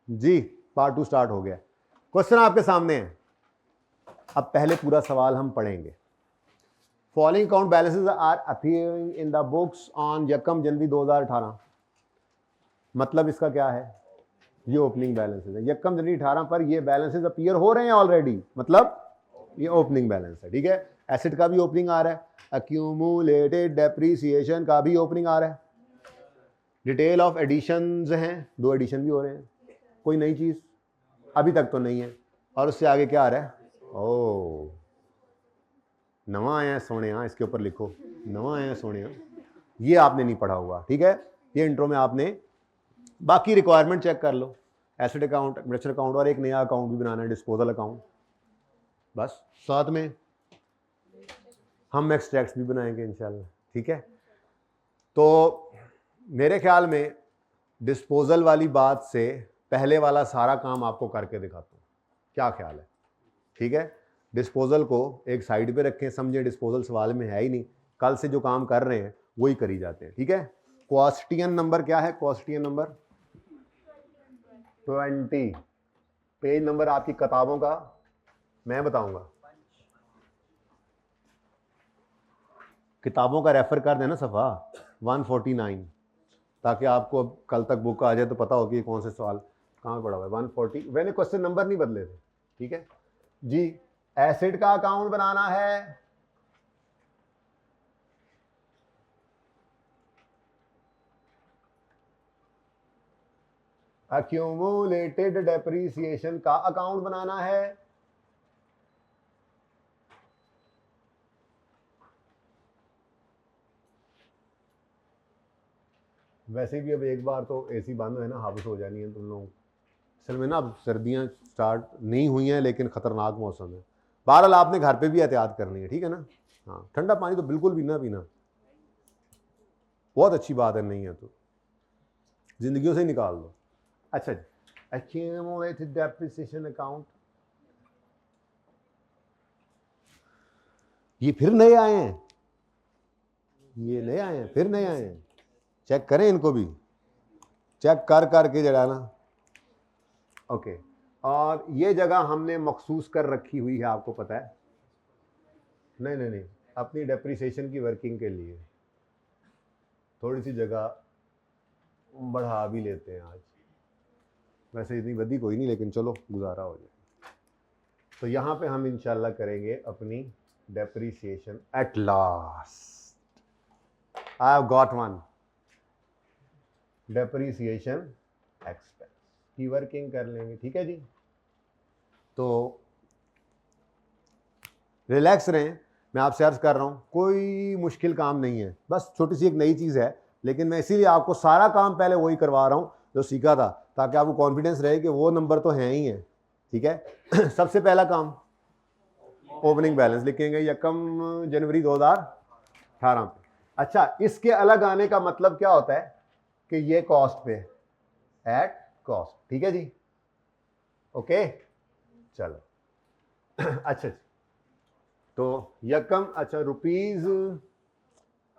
जी part 2 start हो गया। Question आपके सामने है। अब पहले पूरा सवाल हम पढ़ेंगे। Following account balances are appearing in the books on यकम जनवरी 2018। मतलब इसका क्या है, ये ओपनिंग बैलेंसेस है। यकम जनवरी 18 पर ये बैलेंसेस अपीयर हो रहे हैं ऑलरेडी, मतलब ये ओपनिंग बैलेंस है। ठीक है, एसेट का भी ओपनिंग आ रहा है, अक्यूमुलेटेड डेप्रीसिएशन का भी ओपनिंग आ रहा है, डिटेल ऑफ एडिशंस हैं, 2 एडिशन भी हो रहे हैं, कोई नई चीज अभी तक तो नहीं है। और उससे आगे क्या आ रहा है, ओ नवा आया है सोने, इसके ऊपर लिखो नवा आया है सोने। ये आपने नहीं पढ़ा हुआ, ठीक है, ये इंट्रो में आपने, बाकी रिक्वायरमेंट चेक कर लो। एसेट अकाउंट, एक्सपेंडिचर अकाउंट और एक नया अकाउंट भी बनाना है, डिस्पोजल अकाउंट। बस साथ में हम एक्सट्रैक्ट्स भी बनाएंगे इंशाल्लाह। ठीक है, तो मेरे ख्याल में डिस्पोजल वाली बात से पहले वाला सारा काम आपको करके दिखाता हूँ, क्या ख्याल है। ठीक है, डिस्पोजल को एक साइड पे रखें, समझे डिस्पोजल सवाल में है ही नहीं, कल से जो काम कर रहे हैं वही करी जाते हैं। ठीक है, क्वेश्चन नंबर क्या है, क्वेश्चन नंबर 20। पेज नंबर आपकी किताबों का मैं बताऊंगा, किताबों का रेफर कर देना सफ़ा 149, ताकि आपको अब कल तक बुक आ जाए तो पता हो कि कौन से सवाल कहाँ पड़ा हुआ है। 140 मैंने क्वेश्चन नंबर नहीं बदले थे। ठीक है जी, एसिड का अकाउंट बनाना है, अक्यूमुलेटेड डेप्रीसिएशन का अकाउंट बनाना है, वैसे भी अब एक बार तो एसी बंद है ना, हाबस हो जानी है तुम लोग। असल में ना अब सर्दियाँ स्टार्ट नहीं हुई हैं, लेकिन ख़तरनाक मौसम है। बहरहाल आपने घर पे भी एहतियात करनी है, ठीक है ना। हाँ, ठंडा पानी तो बिल्कुल भी ना पीना, बहुत अच्छी बात है, नहीं है तो जिंदगियों से निकाल दो। अच्छा जी, accumulated depreciation अकाउंट, ये फिर नए आए हैं, ये नए आए हैं, फिर नए आए हैं। चेक करें इनको भी, चेक कर करके जरा ना। ओके, और ये जगह हमने मखसूस कर रखी हुई है, आपको पता है। नहीं नहीं नहीं, अपनी डेप्रिसिएशन की वर्किंग के लिए थोड़ी सी जगह बढ़ा भी लेते हैं आज, वैसे इतनी बदी कोई नहीं, लेकिन चलो गुजारा हो जाए। तो यहाँ पे हम इंशाल्लाह करेंगे अपनी depreciation at last. I have got one, depreciation expense की वर्किंग कर लेंगे। ठीक है जी, तो रिलैक्स रहें, मैं आपसे अर्ज कर रहा हूँ, कोई मुश्किल काम नहीं है, बस छोटी सी एक नई चीज़ है, लेकिन मैं इसीलिए आपको सारा काम पहले वही करवा रहा हूँ जो सीखा था, ताकि आपको कॉन्फिडेंस रहे कि वो नंबर तो हैं ही हैं। ठीक है सबसे पहला काम ओपनिंग बैलेंस लिखेंगे यकम जनवरी 2018 पे। अच्छा, इसके अलग आने का मतलब क्या होता है कि ये कॉस्ट पे, एट कॉस्ट। ठीक है जी, ओके चलो अच्छा जी, तो यकम, अच्छा रुपीज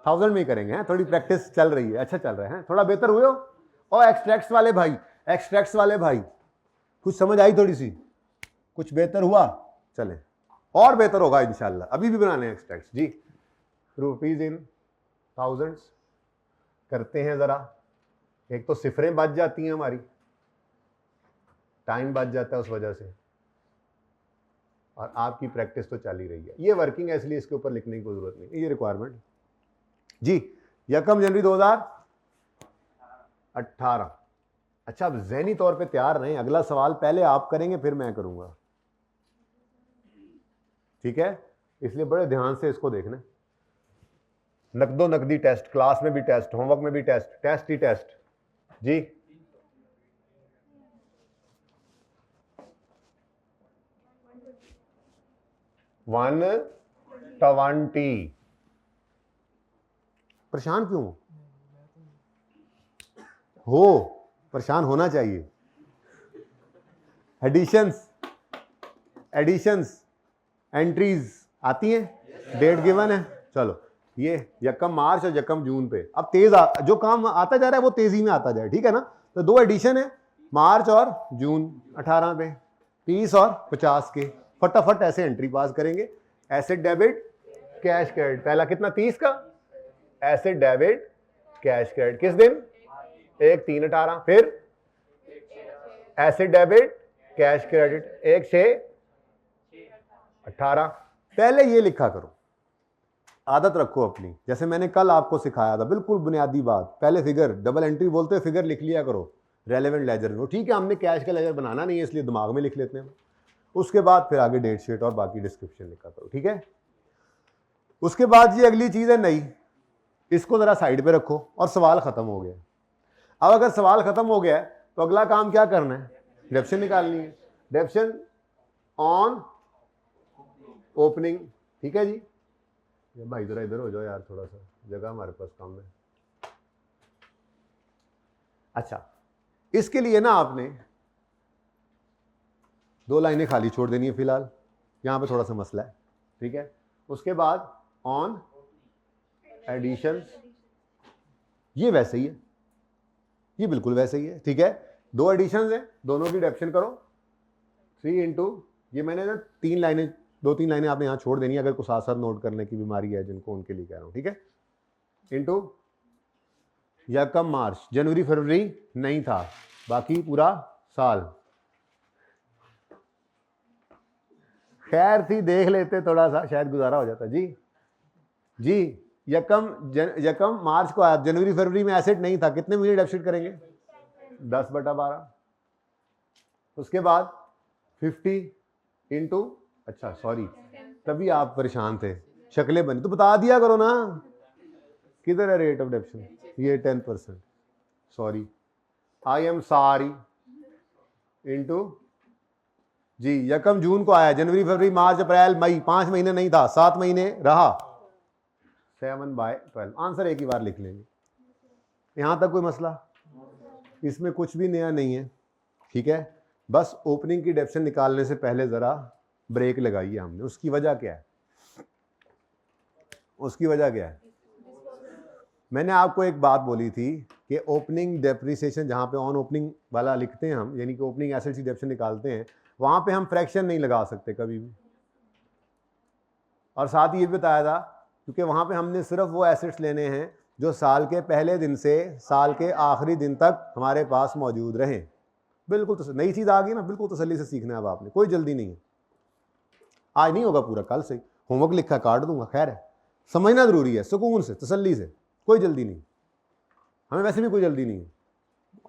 1000 में ही करेंगे हैं, थोड़ी प्रैक्टिस चल रही है, अच्छा चल रहा है, थोड़ा बेहतर हुए हो। और एक्सट्रैक्ट्स वाले भाई, एक्सट्रैक्ट्स वाले भाई कुछ समझ आई थोड़ी सी, कुछ बेहतर हुआ, चले और बेहतर होगा इंशाल्लाह। अभी भी बनाने हैं एक्सट्रैक्ट्स जी। रुपीज इन थाउजेंड्स करते हैं जरा, एक तो सिफरें बच जाती हैं हमारी, टाइम बच जाता है उस वजह से, और आपकी प्रैक्टिस तो चल ही रही है। ये वर्किंग है इसलिए इसके ऊपर लिखने की कोई जरूरत नहीं, ये रिक्वायरमेंट जी। यकम जनवरी 2018। अच्छा, अब ज़हनी तौर पे तैयार रहें, अगला सवाल पहले आप करेंगे फिर मैं करूंगा, ठीक है, इसलिए बड़े ध्यान से इसको देखना। नकदो नकदी टेस्ट, क्लास में भी टेस्ट, होमवर्क में भी टेस्ट, टेस्ट ही टेस्ट जी। वन 20। परेशान क्यों हो, परेशान होना चाहिए। एडिशंस, एडिशंस एंट्रीज आती हैं, डेट गिवन है, चलो ये यकम मार्च और यकम जून पे। अब तेज जो काम आता जा रहा है वो तेजी में आता जाए, ठीक है ना। तो 2 एडिशन है, मार्च और जून 18 पे, 30 और 50 के। फटाफट ऐसे एंट्री पास करेंगे। एसेट डेबिट कैश क्रेडिट, पहला कितना 30 का, एसेट डेबिट कैश क्रेडिट किस दिन, 1/3/18। फिर एसेट डेबिट कैश क्रेडिट 1/6/18। पहले ये लिखा करो, आदत रखो अपनी, जैसे मैंने कल आपको सिखाया था, बिल्कुल बुनियादी बात। पहले फिगर, डबल एंट्री बोलते हैं, फिगर लिख लिया करो रेलेवेंट लेजर में। ठीक है, हमने कैश का लेजर बनाना नहीं है इसलिए दिमाग में लिख लेते हैं। उसके बाद फिर आगे डेट शीट और बाकी डिस्क्रिप्शन लिखा करो, ठीक है। उसके बाद ये अगली चीज है नई, इसको जरा साइड पे रखो और सवाल खत्म हो गया। अब अगर सवाल खत्म हो गया तो अगला काम क्या करना है, डेप्शन निकालनी है। डेप्शन ऑन ओपनिंग, ठीक है जी। भाई जरा इधर हो जाओ यार, थोड़ा सा जगह हमारे पास कम है। अच्छा, इसके लिए ना आपने 2 लाइनें खाली छोड़ देनी है फिलहाल, यहां पे थोड़ा सा मसला है, ठीक है। उसके बाद ऑन एडिशन, ये वैसे ही है, ये बिल्कुल वैसे ही है, ठीक है। 2 एडिशंस हैं, दोनों की डेप्शन करो। 3 इंटू, ये मैंने ना 3 लाइनें, 2-3 लाइनें आपने यहाँ छोड़ देनी है, अगर कुछ साथ साथ नोट करने की बीमारी है जिनको, उनके लिए कह रहा हूँ, ठीक है। इंटू यकम मार्च, जनवरी फरवरी नहीं था, बाकी पूरा साल। खैर थी, देख लेते थोड़ा सा, शायद गुजारा हो जाता। जी जी, यकम मार्च को आया, जनवरी फरवरी में एसेट नहीं था, कितने महीने डेप्सिट करेंगे, 10/12। उसके बाद 50 इंटू, अच्छा सॉरी, तभी आप परेशान थे, शक्लें बनी तो बता दिया करो ना, किधर है रेट ऑफ डेप्शन, ये 10%, sorry, I am sorry, into जी, यकम जून को आया, जनवरी फरवरी मार्च अप्रैल मई, 5 महीने नहीं था, 7 महीने रहा, 7/12। आंसर एक ही बार लिख लेंगे। यहां तक कोई मसला, इसमें कुछ भी नया नहीं है, ठीक है। बस ओपनिंग की डेप्शन निकालने से पहले जरा ब्रेक लगाई है हमने। उसकी वजह क्या है, उसकी वजह क्या है, मैंने आपको एक बात बोली थी कि ओपनिंग डेप्रिसिएशन, जहां पे ऑन ओपनिंग वाला लिखते हैं हम, यानी कि ओपनिंग एसेट्स की डेप्शन निकालते हैं, वहां पे हम फ्रैक्शन नहीं लगा सकते कभी भी। और साथ ही ये भी बताया था, क्योंकि वहां पे हमने सिर्फ वो एसेट्स लेने हैं जो साल के पहले दिन से साल के आखिरी दिन तक हमारे पास मौजूद रहें। बिल्कुल नई चीज़ आ गई ना, बिल्कुल तसल्ली से सीखना है अब आपने, कोई जल्दी नहीं है। आज नहीं होगा पूरा, कल से होमवर्क लिखा काट दूंगा, खैर है, समझना जरूरी है, सुकून से तसल्ली से, कोई जल्दी नहीं, हमें वैसे भी कोई जल्दी नहीं है।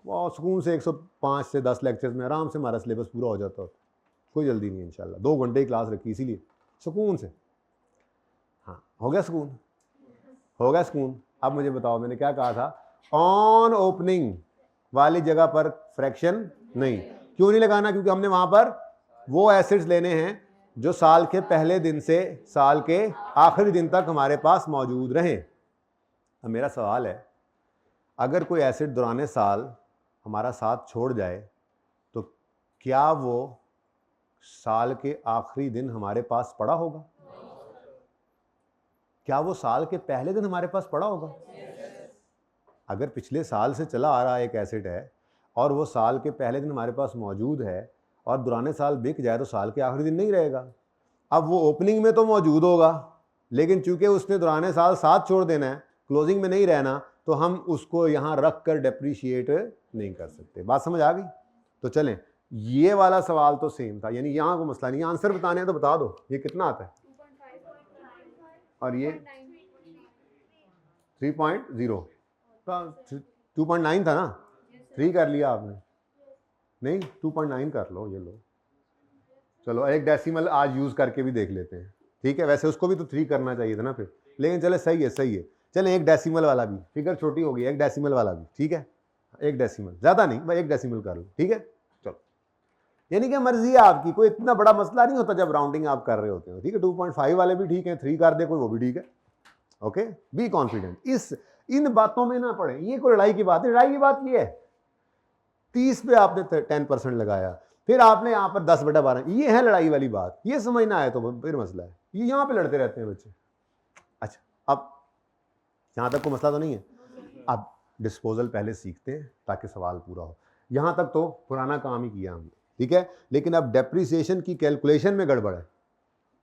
और सुकून से 105 से 10 लेक्चर्स में आराम से हमारा सिलेबस पूरा हो जाता है, कोई जल्दी नहीं है इंशाल्लाह। 2 घंटे की क्लास रखी इसीलिए, सुकून से। हाँ, हो गया सुकून, हो गया सुकून। अब मुझे बताओ, मैंने क्या कहा था, ऑन ओपनिंग वाली जगह पर फ्रैक्शन नहीं, क्यों नहीं लगाना, क्योंकि हमने वहां पर वो एसेट्स लेने हैं जो साल के पहले दिन से साल के आखिरी दिन तक हमारे पास मौजूद रहें। अब मेरा सवाल है, अगर कोई एसेट दौरान साल हमारा साथ छोड़ जाए तो क्या वो साल के आखिरी दिन हमारे पास पड़ा होगा? क्या वो साल के पहले दिन हमारे पास पड़ा होगा? अगर पिछले साल से चला आ रहा एक एसेट है और वो साल के पहले दिन हमारे पास मौजूद है और दौरान साल बिक जाए तो साल के आखिरी दिन नहीं रहेगा। अब वो ओपनिंग में तो मौजूद होगा, लेकिन चूंकि उसने दौरान साल साथ छोड़ देना है, क्लोजिंग में नहीं रहना, तो हम उसको यहाँ रख कर डेप्रीशिएट नहीं कर सकते। बात समझ आ गई? तो चलें, ये वाला सवाल तो सेम था, यानी यहाँ को मसला नहीं, आंसर बताने हैं तो बता दो ये कितना आता है। और ये 3.0 2.9 था ना, 3 कर लिया आपने, नहीं 2.9 कर लो, ये लो। चलो एक डेसिमल आज यूज करके भी देख लेते हैं, ठीक है। वैसे उसको भी तो 3 करना चाहिए था ना फिर, लेकिन चले सही है, सही है। चलें एक डेसिमल वाला भी, फिगर छोटी हो गई, एक डेसिमल वाला भी, ठीक है। एक डेसिमल, ज़्यादा नहीं भाई, एक डेसिमल कर लो, ठीक है। चलो, यानी कि मर्जी है आपकी, कोई इतना बड़ा मसला नहीं होता जब राउंडिंग आप कर रहे होते हो, ठीक है। 2.5 वाले भी ठीक है, 3 कर दे कोई, वो भी ठीक है, ओके। बी कॉन्फिडेंट, इन बातों में ना पड़े, ये कोई लड़ाई की बात नहीं। लड़ाई की बात ये है, 30 पे आपने 10% लगाया, फिर आपने यहाँ पर 10/12, ये है लड़ाई वाली बात, ये समझना है तो फिर मसला है। ये यहाँ पे लड़ते रहते हैं बच्चे। अच्छा, अब यहाँ तक कोई मसला तो नहीं है। अब डिस्पोजल पहले सीखते हैं ताकि सवाल पूरा हो। यहाँ तक तो पुराना काम ही किया हमने, ठीक है। लेकिन अब डेप्रिसिएशन की कैलकुलेशन में गड़बड़ है,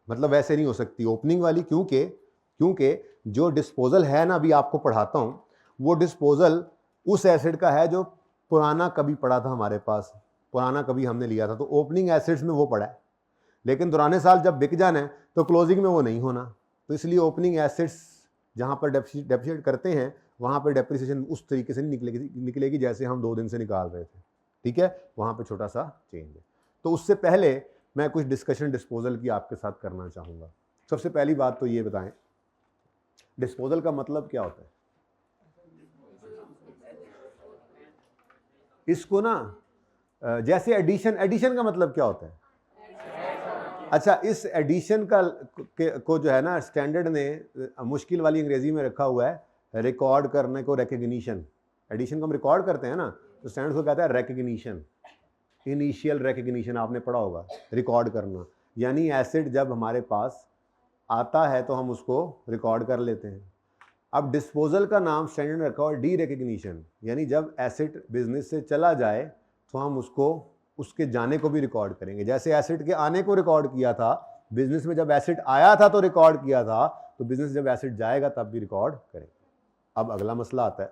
मतलब वैसे नहीं हो सकती ओपनिंग वाली, क्योंकि जो डिस्पोजल है ना, अभी आपको पढ़ाता हूँ, वो डिस्पोजल उस एसेट का है जो पुराना कभी पड़ा था हमारे पास, पुराना कभी हमने लिया था, तो ओपनिंग एसेट्स में वो पड़ा है। लेकिन पुराने साल जब बिक जाना है तो क्लोजिंग में वो नहीं होना, तो इसलिए ओपनिंग एसेट्स जहाँ पर डेप्रिशिएट करते हैं वहाँ पर डेप्रिसिएशन उस तरीके से निकलेगी जैसे हम 2 दिन से निकाल रहे थे, ठीक है। वहाँ पे छोटा सा चेंज है। तो उससे पहले मैं कुछ डिस्कशन डिस्पोजल की आपके साथ करना चाहूँगा। सबसे पहली बात तो ये बताएं, डिस्पोजल का मतलब क्या होता है? इसको ना जैसे एडिशन का मतलब क्या होता है? अच्छा, इस एडिशन को जो है ना, स्टैंडर्ड ने मुश्किल वाली अंग्रेजी में रखा हुआ है रिकॉर्ड करने को रिकग्निशन। एडिशन को हम रिकॉर्ड करते हैं ना, तो स्टैंडर्ड को कहता है रिकग्निशन, इनिशियल रिकग्निशन, आपने पढ़ा होगा, रिकॉर्ड करना। यानी एसेट जब हमारे पास आता है तो हम उसको रिकॉर्ड कर लेते हैं। अब डिस्पोजल का नाम स्टैंडर्ड ने रखा हुआ डी रिकग्निशन, यानी जब एसेट बिजनेस से चला जाए तो हम उसको उसके जाने को भी रिकॉर्ड करेंगे। जैसे एसेट के आने को रिकॉर्ड किया था बिजनेस में, जब एसेट आया था तो रिकॉर्ड किया था, तो बिजनेस जब एसेट जाएगा तब भी रिकॉर्ड करेंगे। अब अगला मसला आता है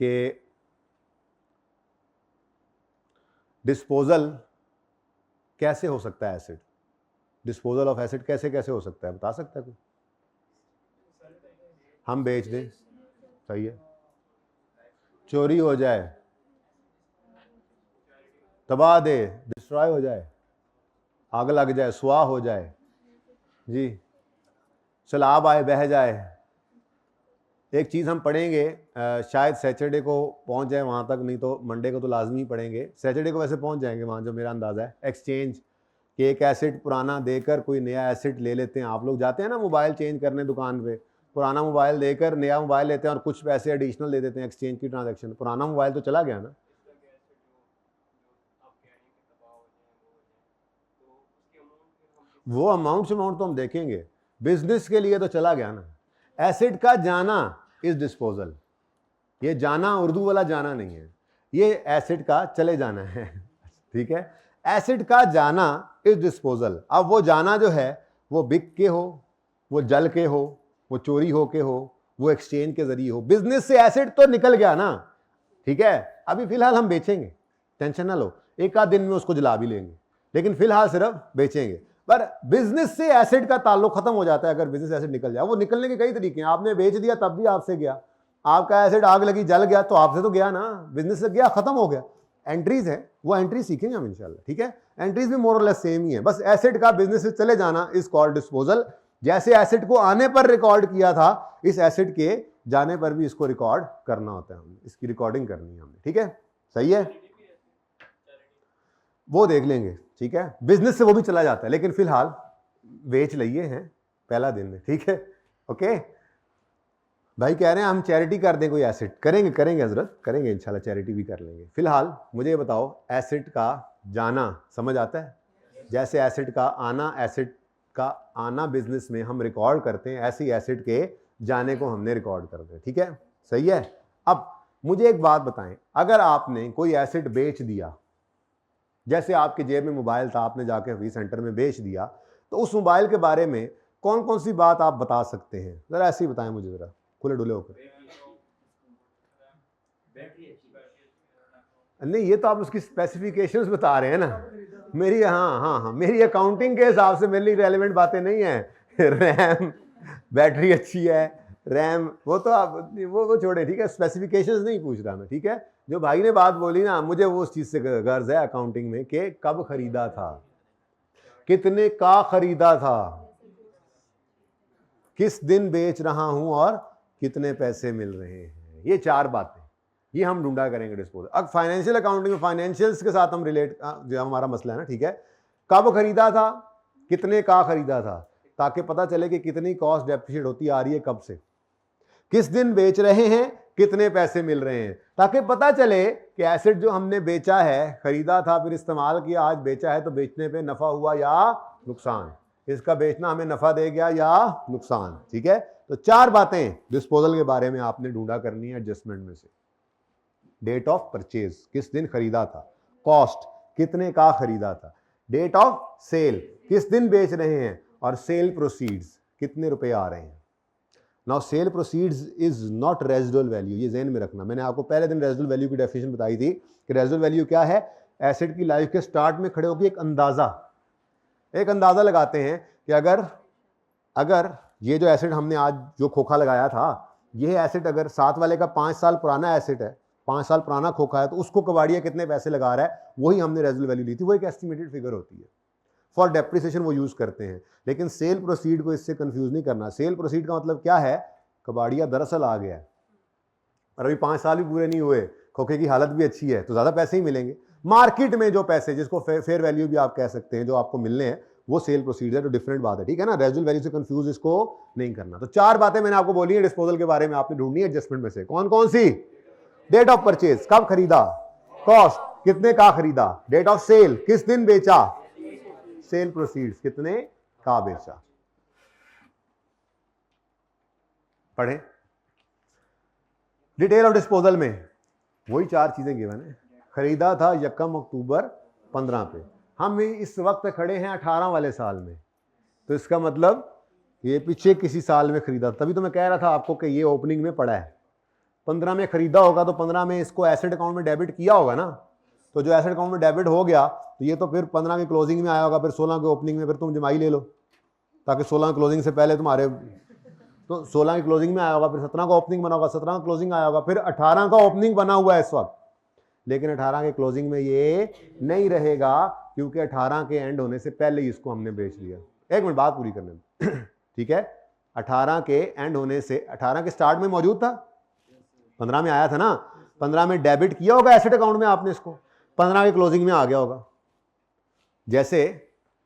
कि डिस्पोजल कैसे हो सकता है, एसेट डिस्पोजल ऑफ एसेट कैसे कैसे हो सकता है, बता सकता है कोई? हम बेच दें, सही है, चोरी हो जाए, तबाह दे, डिस्ट्रॉय हो जाए, आग लग जाए, स्वाह हो जाए, जी, सैलाब आए, बह जाए। एक चीज़ हम पढ़ेंगे, शायद सैटरडे को पहुंच जाए वहाँ तक, नहीं तो मंडे को तो लाजमी पढ़ेंगे। सैटरडे को वैसे पहुंच जाएंगे वहाँ, जो मेरा अंदाज़ा है। एक्सचेंज कि एक एसेट पुराना देकर कोई नया एसेट ले लेते हैं। आप लोग जाते हैं ना मोबाइल चेंज करने दुकान पे, पुराना मोबाइल देकर नया मोबाइल लेते हैं और कुछ पैसे एडिशनल दे देते हैं, एक्सचेंज की ट्रांजैक्शन। पुराना मोबाइल तो चला गया ना, वो अमाउंट तो हम देखेंगे, बिजनेस के लिए तो चला गया ना। एसेट का जाना इज डिस्पोजल, ये जाना उर्दू वाला जाना नहीं है, ये एसेट का चले जाना है, ठीक है। एसेट का जाना इज डिस्पोजल। अब वो जाना जो है वो बिक के हो, वो जल के हो, वो चोरी हो के हो, वो एक्सचेंज के जरिए हो, बिजनेस से एसेट तो निकल गया ना, ठीक है। अभी फिलहाल हम बेचेंगे, टेंशन ना लो, एक आध दिन में उसको जला भी लेंगे, लेकिन फिलहाल सिर्फ बेचेंगे। पर बिजनेस से एसेट का ताल्लुक खत्म हो जाता है अगर बिजनेस एसेट निकल जाए। वो निकलने के कई तरीके हैं, आपने बेच दिया तब भी आपसे गया, आपका एसेट आग लगी जल गया तो आपसे तो गया ना, बिजनेस से गया, खत्म हो गया। एंट्रीज है, वो एंट्री सीखेंगे हम इंशाल्लाह, ठीक है। एंट्रीज भी मोर और लेस सेम ही है, बस एसेट का बिजनेस से चले जाना इज कॉल्ड डिस्पोजल। जैसे एसेट को आने पर रिकॉर्ड किया था, इस एसेट के जाने पर भी इसको रिकॉर्ड करना होता है, हमने इसकी रिकॉर्डिंग करनी है हमने, ठीक है, सही है, वो देख लेंगे, ठीक है। बिजनेस से वो भी चला जाता है, लेकिन फिलहाल बेच लिए हैं पहला दिन में, ठीक है, ओके। भाई कह रहे हैं हम चैरिटी कर दें कोई एसेट, करेंगे हजरत, करेंगे इंशाल्लाह, चैरिटी भी कर लेंगे। फिलहाल मुझे ये बताओ, एसेट का जाना समझ आता है? जैसे एसेट का आना बिजनेस में हम रिकॉर्ड करते हैं, ऐसे ही एसेट के जाने को हमने रिकॉर्ड कर दिया, ठीक है, सही है। अब मुझे एक बात बताएं, अगर आपने कोई एसेट बेच दिया, जैसे आपके जेब में मोबाइल था, आपने जाके हफीज सेंटर में बेच दिया, तो उस मोबाइल के बारे में कौन कौन सी बात आप बता सकते हैं? जरा ऐसे ही बताएं मुझे, जरा खुले डुले होकर। नहीं, ये तो आप उसकी स्पेसिफिकेशंस बता रहे हैं ना, मेरी हाँ, मेरी अकाउंटिंग के हिसाब से मेरे लिए रेलेवेंट बातें नहीं है। रैम, बैटरी अच्छी है, रैम, वो तो आप वो छोड़े, ठीक है, स्पेसिफिकेशंस नहीं पूछ रहा मैं, ठीक है। जो भाई ने बात बोली ना, मुझे वो उस चीज़ से गर्ज है अकाउंटिंग में कि कब खरीदा था, कितने का खरीदा था, किस दिन बेच रहा हूं और कितने पैसे मिल रहे हैं, ये 4 बातें, ये हम ढूंढा करेंगे डिस्पोजल। अब फाइनेंशियल अकाउंटिंग में फाइनेंशियल्स के साथ हम रिलेट, जो हमारा मसला है ना, ठीक है, कब खरीदा था, कितने का खरीदा था, ताकि पता चले कि कितनी कॉस्ट डेप्रिशिएट होती आ रही है कब से, किस दिन बेच रहे हैं, कितने पैसे मिल रहे हैं, ताकि पता चले कि एसेट जो हमने बेचा है, खरीदा था फिर इस्तेमाल किया, आज बेचा है तो बेचने पे नफा हुआ या नुकसान, इसका बेचना हमें नफा दे गया या नुकसान, ठीक है। तो 4 बातें डिस्पोजल के बारे में आपने ढूंढा करनी है एडजस्टमेंट में से। डेट ऑफ परचेज, किस दिन खरीदा था। कॉस्ट, कितने का खरीदा था। डेट ऑफ सेल, किस दिन बेच रहे हैं। और सेल प्रोसीड्स, कितने रुपए आ रहे हैं। Now sale proceeds is not residual value, ये ज़हन में रखना। मैंने आपको पहले दिन रेजिडुअल वैल्यू की डेफिनेशन बताई थी कि रेजिडुअल वैल्यू क्या है। एसेट की लाइफ के स्टार्ट में खड़े होकर एक अंदाज़ा लगाते हैं कि अगर ये जो एसेट हमने आज जो खोखा लगाया था, ये एसेट अगर साथ वाले का 5 साल पुराना एसेट है, 5 साल पुराना खोखा है, तो उसको कबाड़िया कितने पैसे लगा रहा है, वही हमने रेजिडुअल वैल्यू ली थी। वो एक एस्टिमेटेड फिगर होती है, फॉर डेप्रिसिएशन वो यूज़ करते हैं। लेकिन सेल प्रोसीड को इससे कंफ्यूज नहीं करना। सेल प्रोसीड का मतलब क्या है, कबाड़िया दरअसल आ गया है और अभी 5 साल भी पूरे नहीं हुए, खोखे की हालत भी अच्छी है, तो ज़्यादा पैसे ही मिलेंगे। मार्केट में जो पैसे, जिसको फेयर वैल्यू भी आप कह सकते हैं, जो आपको मिलने हैं, वो सेल प्रोसीड है, तो डिफरेंट बात है, ठीक है ना। रेजिडुअल वैल्यू से कंफ्यूज इसको नहीं करना। तो 4 बातें मैंने आपको बोली है डिस्पोजल के बारे में, आपने ढूंढनी है एडजस्टमेंट में से। कौन कौन सी। डेट ऑफ परचेज, कब खरीदा। कॉस्ट, कितने का खरीदा। डेट ऑफ सेल, किस दिन बेचा। सेल प्रोसीड्स, कितने का बेचा। पढ़े। डिटेल ऑफ डिस्पोजल में वही 4 चीजें गिवन है। खरीदा था 1 अक्टूबर 15 पे, हम इस वक्त खड़े हैं 18 वाले साल में, तो इसका मतलब ये पीछे किसी साल में खरीदा। तभी तो मैं कह रहा था आपको कि ये ओपनिंग में पड़ा है। 15 में खरीदा होगा तो 15 में इसको एसेट अकाउंट में डेबिट किया होगा ना, तो जो एसेट अकाउंट में डेबिट हो गया तो ये तो फिर 15 की क्लोजिंग में आया होगा, फिर 16 के ओपनिंग में फिर तुम जमाई ले लो, ताकि 16 क्लोजिंग से पहले तुम्हारे, तो 16 की क्लोजिंग में आया होगा, फिर 17 का ओपनिंग बना होगा, 17 का क्लोजिंग आया होगा, फिर 18 का ओपनिंग बना हुआ है इस वक्त, लेकिन 18 के क्लोजिंग में ये नहीं रहेगा क्योंकि 18 के एंड होने से पहले ही इसको हमने बेच लिया। एक मिनट बात पूरी करने में ठीक है। 18 के एंड होने से, 18 के स्टार्ट में मौजूद था, 15 में आया था ना, 15 में डेबिट किया होगा एसेट अकाउंट में आपने इसको, 15 के क्लोजिंग में आ गया होगा। जैसे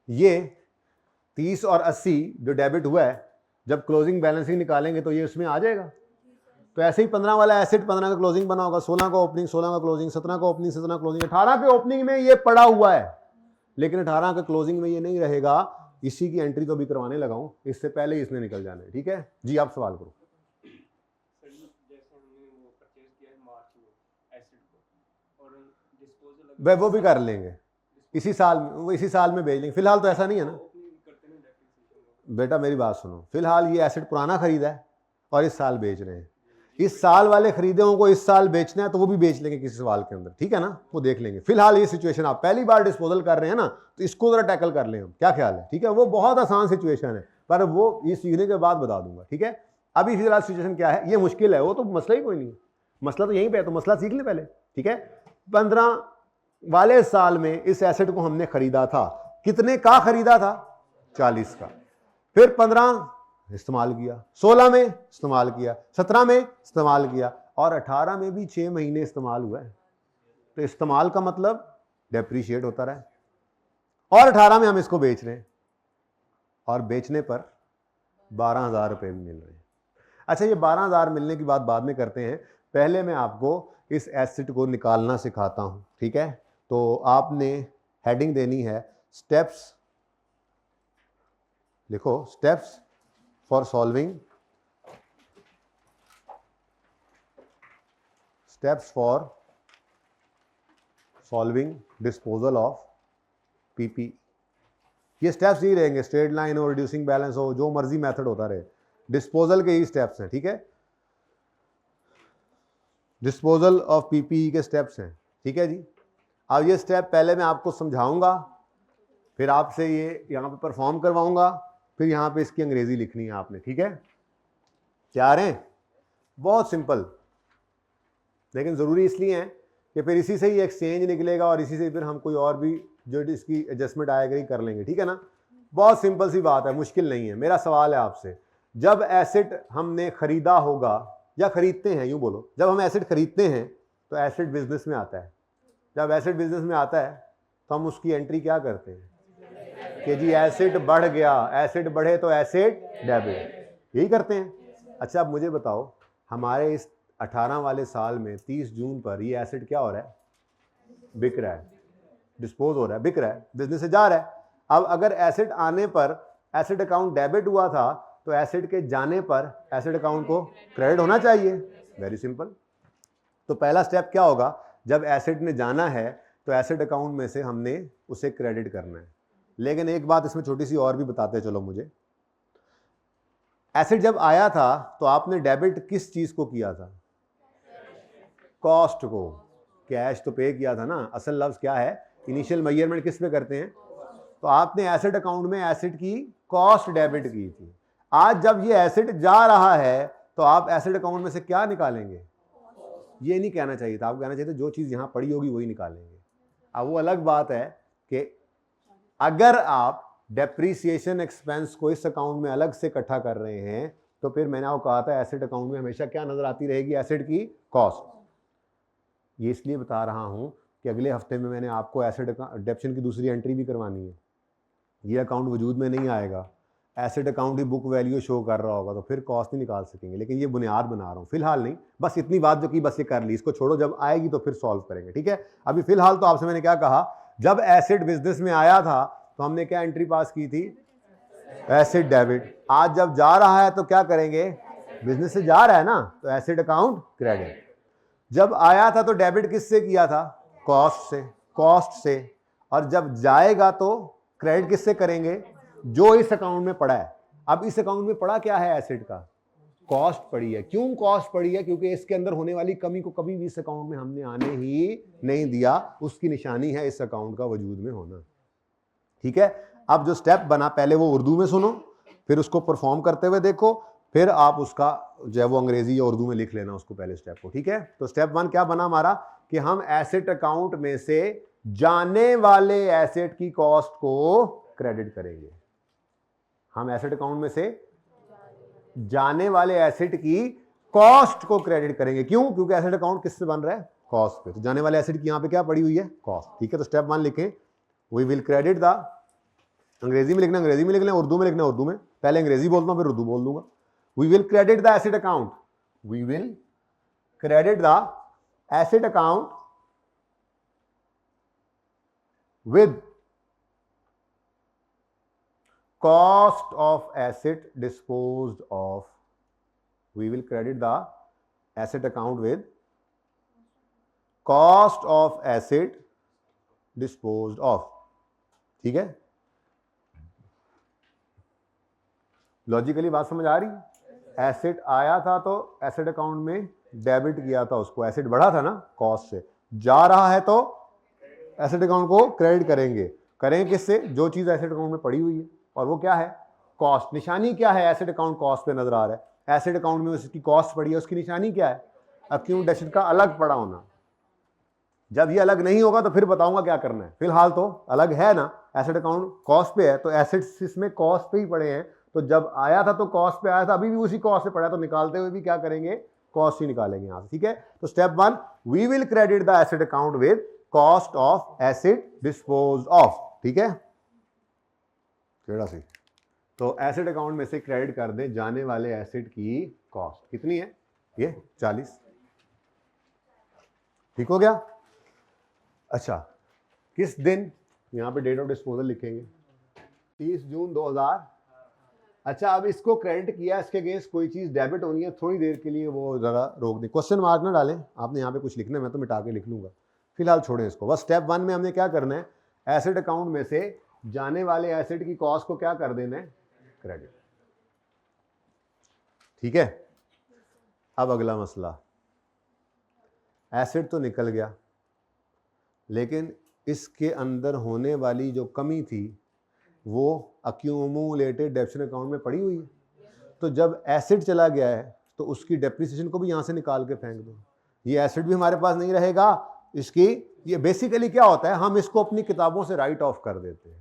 ये 30 और 80 जो डेबिट हुआ है, जब क्लोजिंग बैलेंसिंग निकालेंगे तो ये उसमें आ जाएगा। तो ऐसे ही 15 वाला एसेट 15 का क्लोजिंग बना होगा, 16 का ओपनिंग, 16 का क्लोजिंग, 17 का ओपनिंग, 17 क्लोजिंग, 18 के ओपनिंग में ये पड़ा हुआ है, लेकिन 18 का क्लोजिंग में ये नहीं रहेगा। इसी की एंट्री तो भी करवाने लगा हूं, इससे पहले ही इसने निकल जाना है, ठीक है जी। आप सवाल करो। भाई वो भी कर लेंगे इसी साल में, वो इसी साल में भेज लेंगे। फिलहाल तो ऐसा नहीं है ना बेटा, मेरी बात सुनो। फिलहाल ये एसेट पुराना खरीदा है और इस साल बेच रहे हैं। इस साल वाले खरीदे को इस साल बेचना है तो वो भी बेच लेंगे किसी सवाल के अंदर, ठीक है ना, वो देख लेंगे। फिलहाल ये सिचुएशन, आप पहली बार डिस्पोजल कर रहे हैं ना, तो इसको जरा टैकल कर लें हम, क्या ख्याल है, ठीक है। वो बहुत आसान सिचुएशन है, पर वो ये सीखने के बाद बता दूंगा, ठीक है। अभी फिलहाल सिचुएशन क्या है, ये मुश्किल है, वो तो मसला ही कोई नहीं है, मसला तो यहीं पे है, तो मसला सीख ले पहले, ठीक है। 15 वाले साल में इस एसेट को हमने खरीदा था, कितने का खरीदा था, 40 का। फिर 15 इस्तेमाल किया, 16 में इस्तेमाल किया, 17 में इस्तेमाल किया, और 18 में भी 6 महीने इस्तेमाल हुआ है। तो इस्तेमाल का मतलब डेप्रीशिएट होता रहा है, और 18 में हम इसको बेच रहे हैं, और बेचने पर 12,000 रुपये मिल रहे हैं। अच्छा, ये 12,000 मिलने की बात बाद में करते हैं, पहले मैं आपको इस एसेट को निकालना सिखाता हूं, ठीक है। तो आपने हेडिंग देनी है स्टेप्स, लिखो steps for solving, steps for solving disposal of PP. ये स्टेप्स ही रहेंगे, स्ट्रेट लाइन हो, रिड्यूसिंग बैलेंस हो, जो मर्जी मेथड होता रहे, डिस्पोजल के ही स्टेप्स हैं, ठीक है। डिस्पोजल ऑफ पीपीई के स्टेप्स हैं, ठीक है जी। अब ये स्टेप पहले मैं आपको समझाऊंगा, फिर आपसे ये यहाँ पे परफॉर्म करवाऊंगा, फिर यहाँ पे इसकी अंग्रेजी लिखनी है आपने, ठीक है। तैयार हैं? बहुत सिंपल, लेकिन ज़रूरी इसलिए है कि फिर इसी से ही एक्सचेंज निकलेगा और इसी से फिर हम कोई और भी जो इसकी एडजस्टमेंट आएगा ही कर लेंगे, ठीक है ना। बहुत सिंपल सी बात है, मुश्किल नहीं है। मेरा सवाल है आपसे, जब एसेट हमने खरीदा होगा या खरीदते हैं, यूँ बोलो, जब हम एसेट खरीदते हैं तो एसेट बिजनेस में आता है। जब एसेट बिजनेस में आता है तो हम उसकी एंट्री क्या करते हैं कि जी एसेट बढ़ गया, एसेट बढ़े तो एसेट डेबिट, यही करते हैं। अच्छा, अब मुझे बताओ, हमारे इस 18 वाले साल में 30 जून पर ये एसेट क्या हो रहा है, बिक रहा है, डिस्पोज हो रहा है, बिक रहा है, बिजनेस से जा रहा है। अब अगर एसेट आने पर एसेट अकाउंट डेबिट हुआ था तो एसेट के जाने पर एसेट अकाउंट को क्रेडिट होना चाहिए, वेरी सिंपल। तो पहला स्टेप क्या होगा, जब एसेट ने जाना है तो एसेट अकाउंट में से हमने उसे क्रेडिट करना है। लेकिन एक बात इसमें छोटी सी और भी बताते चलो मुझे, एसेट जब आया था तो आपने डेबिट किस चीज को किया था? कॉस्ट को। कैश तो पे किया था ना, असल लफ्ज क्या है, इनिशियल मेजरमेंट किस पे करते हैं? तो आपने एसेट अकाउंट में एसेट की कॉस्ट डेबिट की थी। आज जब ये एसेट जा रहा है तो आप एसेट अकाउंट में से क्या निकालेंगे? ये नहीं कहना चाहिए था, आपको कहना चाहिए था जो चीज यहां पड़ी होगी वही निकालेंगे। अब वो अलग बात है कि अगर आप डेप्रीसिएशन एक्सपेंस को इस अकाउंट में अलग से इकट्ठा कर रहे हैं तो फिर मैंने आपको कहा था एसेट अकाउंट में हमेशा क्या नजर आती रहेगी? एसेट की कॉस्ट। ये इसलिए बता रहा हूं कि अगले हफ्ते में मैंने आपको एसेट डेप्शन की दूसरी एंट्री भी करवानी है। ये अकाउंट वजूद में नहीं आएगा, एसेट अकाउंट ही बुक वैल्यू शो कर रहा होगा, तो फिर कॉस्ट नहीं निकाल सकेंगे। लेकिन ये बुनियाद बना रहा हूँ, फिलहाल नहीं, बस इतनी बात जो की बस ये कर ली, इसको छोड़ो, जब आएगी तो फिर सॉल्व करेंगे, ठीक है। अभी फिलहाल तो आपसे मैंने क्या कहा, जब एसेट बिजनेस में आया था तो हमने क्या एंट्री पास की थी? Asset debit. आज जब जा रहा है तो क्या करेंगे? बिजनेस से जा रहा है ना, तो एसेट अकाउंट क्रेडिट। जब आया था तो डेबिट किससे किया था? कॉस्ट से, कॉस्ट से। और जब जाएगा तो क्रेडिट किससे करेंगे? जो इस अकाउंट में पड़ा है। अब इस अकाउंट में पड़ा क्या है? एसेट का कॉस्ट पड़ी है। क्यों कॉस्ट पड़ी है? क्योंकि इसके अंदर होने वाली कमी को कभी भी इस अकाउंट में हमने आने ही नहीं दिया। उसकी निशानी है इस अकाउंट का वजूद में होना, ठीक है। अब जो स्टेप बना, पहले वो उर्दू में सुनो, फिर उसको परफॉर्म करते हुए देखो, फिर आप उसका जो है वो अंग्रेजी या उर्दू में लिख लेना उसको पहले स्टेप को, ठीक है। तो स्टेप 1 क्या बना हमारा कि हम एसेट अकाउंट में से जाने वाले एसेट की कॉस्ट को क्रेडिट करेंगे। हम एसेट अकाउंट में से जाने वाले एसेट की कॉस्ट को क्रेडिट करेंगे। क्यों? क्योंकि एसेट अकाउंट किससे बन रहा है? कॉस्ट पे। तो जाने वाले एसेट की यहां पे क्या पड़ी हुई है? कॉस्ट, ठीक है। तो स्टेप 1 लिखें, वी विल क्रेडिट द, अंग्रेजी में लिखना अंग्रेजी में लिख लें, उर्दू में लिखना उर्दू में, पहले अंग्रेजी बोलता हूं फिर उर्दू बोल दूंगा। We will credit the asset account, we will credit the asset account with cost of asset disposed of. We will credit the asset account with cost of asset disposed of, ठीक है। लॉजिकली बात समझ आ रही? Asset आया था तो asset account में debit किया था उसको, एसेट बढ़ा था ना कॉस्ट से, जा रहा है तो एसेट अकाउंट को क्रेडिट करेंगे। करेंगे किससे? जो चीज एसेट अकाउंट में पड़ी हुई है, और वो क्या है? कॉस्ट। निशानी क्या है? एसेट अकाउंट कॉस्ट पे नजर आ रहा है। एसेट अकाउंट में उसकी कॉस्ट पड़ी है, उसकी निशानी क्या है? अक्यूट एसेट का अलग पड़ा होना। जब ये अलग नहीं होगा तो फिर बताऊंगा क्या करना है, फिलहाल तो अलग है ना, एसेट अकाउंट कॉस्ट पे है तो एसेट्स इसमें कॉस्ट पे ही पड़े हैं। तो जब आया था तो कॉस्ट पे आया था, अभी भी उसी कॉस्ट पे पड़ा है, तो निकालते हुए भी क्या करेंगे? कॉस्ट ही निकालेंगे यहां से, ठीक है। तो step 1, we will credit the asset account with cost of asset dispose of, ठीक है। केड़ा सी, तो एसेट अकाउंट में से क्रेडिट कर दे जाने वाले एसेट की कॉस्ट। कितनी है ये? 40, ठीक हो गया। अच्छा, किस दिन? यहां पे डेट ऑफ डिस्पोजल लिखेंगे 30 जून 2000। अच्छा, अब इसको क्रेडिट किया, इसके अगेंस्ट कोई चीज डेबिट होनी है, थोड़ी देर के लिए वो जरा रोक दे, क्वेश्चन मार्क ना डालें आपने, यहाँ पे कुछ लिखना है, मैं तो मिटा के लिख लूंगा, फिलहाल छोड़ें इसको। बस स्टेप 1 में हमने क्या करना है? एसेट अकाउंट में से जाने वाले एसेट की कॉस्ट को क्या कर देना है? क्रेडिट, ठीक है। अब अगला मसला, एसेट तो निकल गया, लेकिन इसके अंदर होने वाली जो कमी थी वो अक्यूमुलेटेड डेप्शन अकाउंट में पड़ी हुई है। तो जब एसेट चला गया है तो उसकी डेप्रिसिएशन को भी यहां से निकाल के फेंक दो, ये एसेट भी हमारे पास नहीं रहेगा। इसकी ये बेसिकली क्या होता है, हम इसको अपनी किताबों से राइट ऑफ कर देते हैं,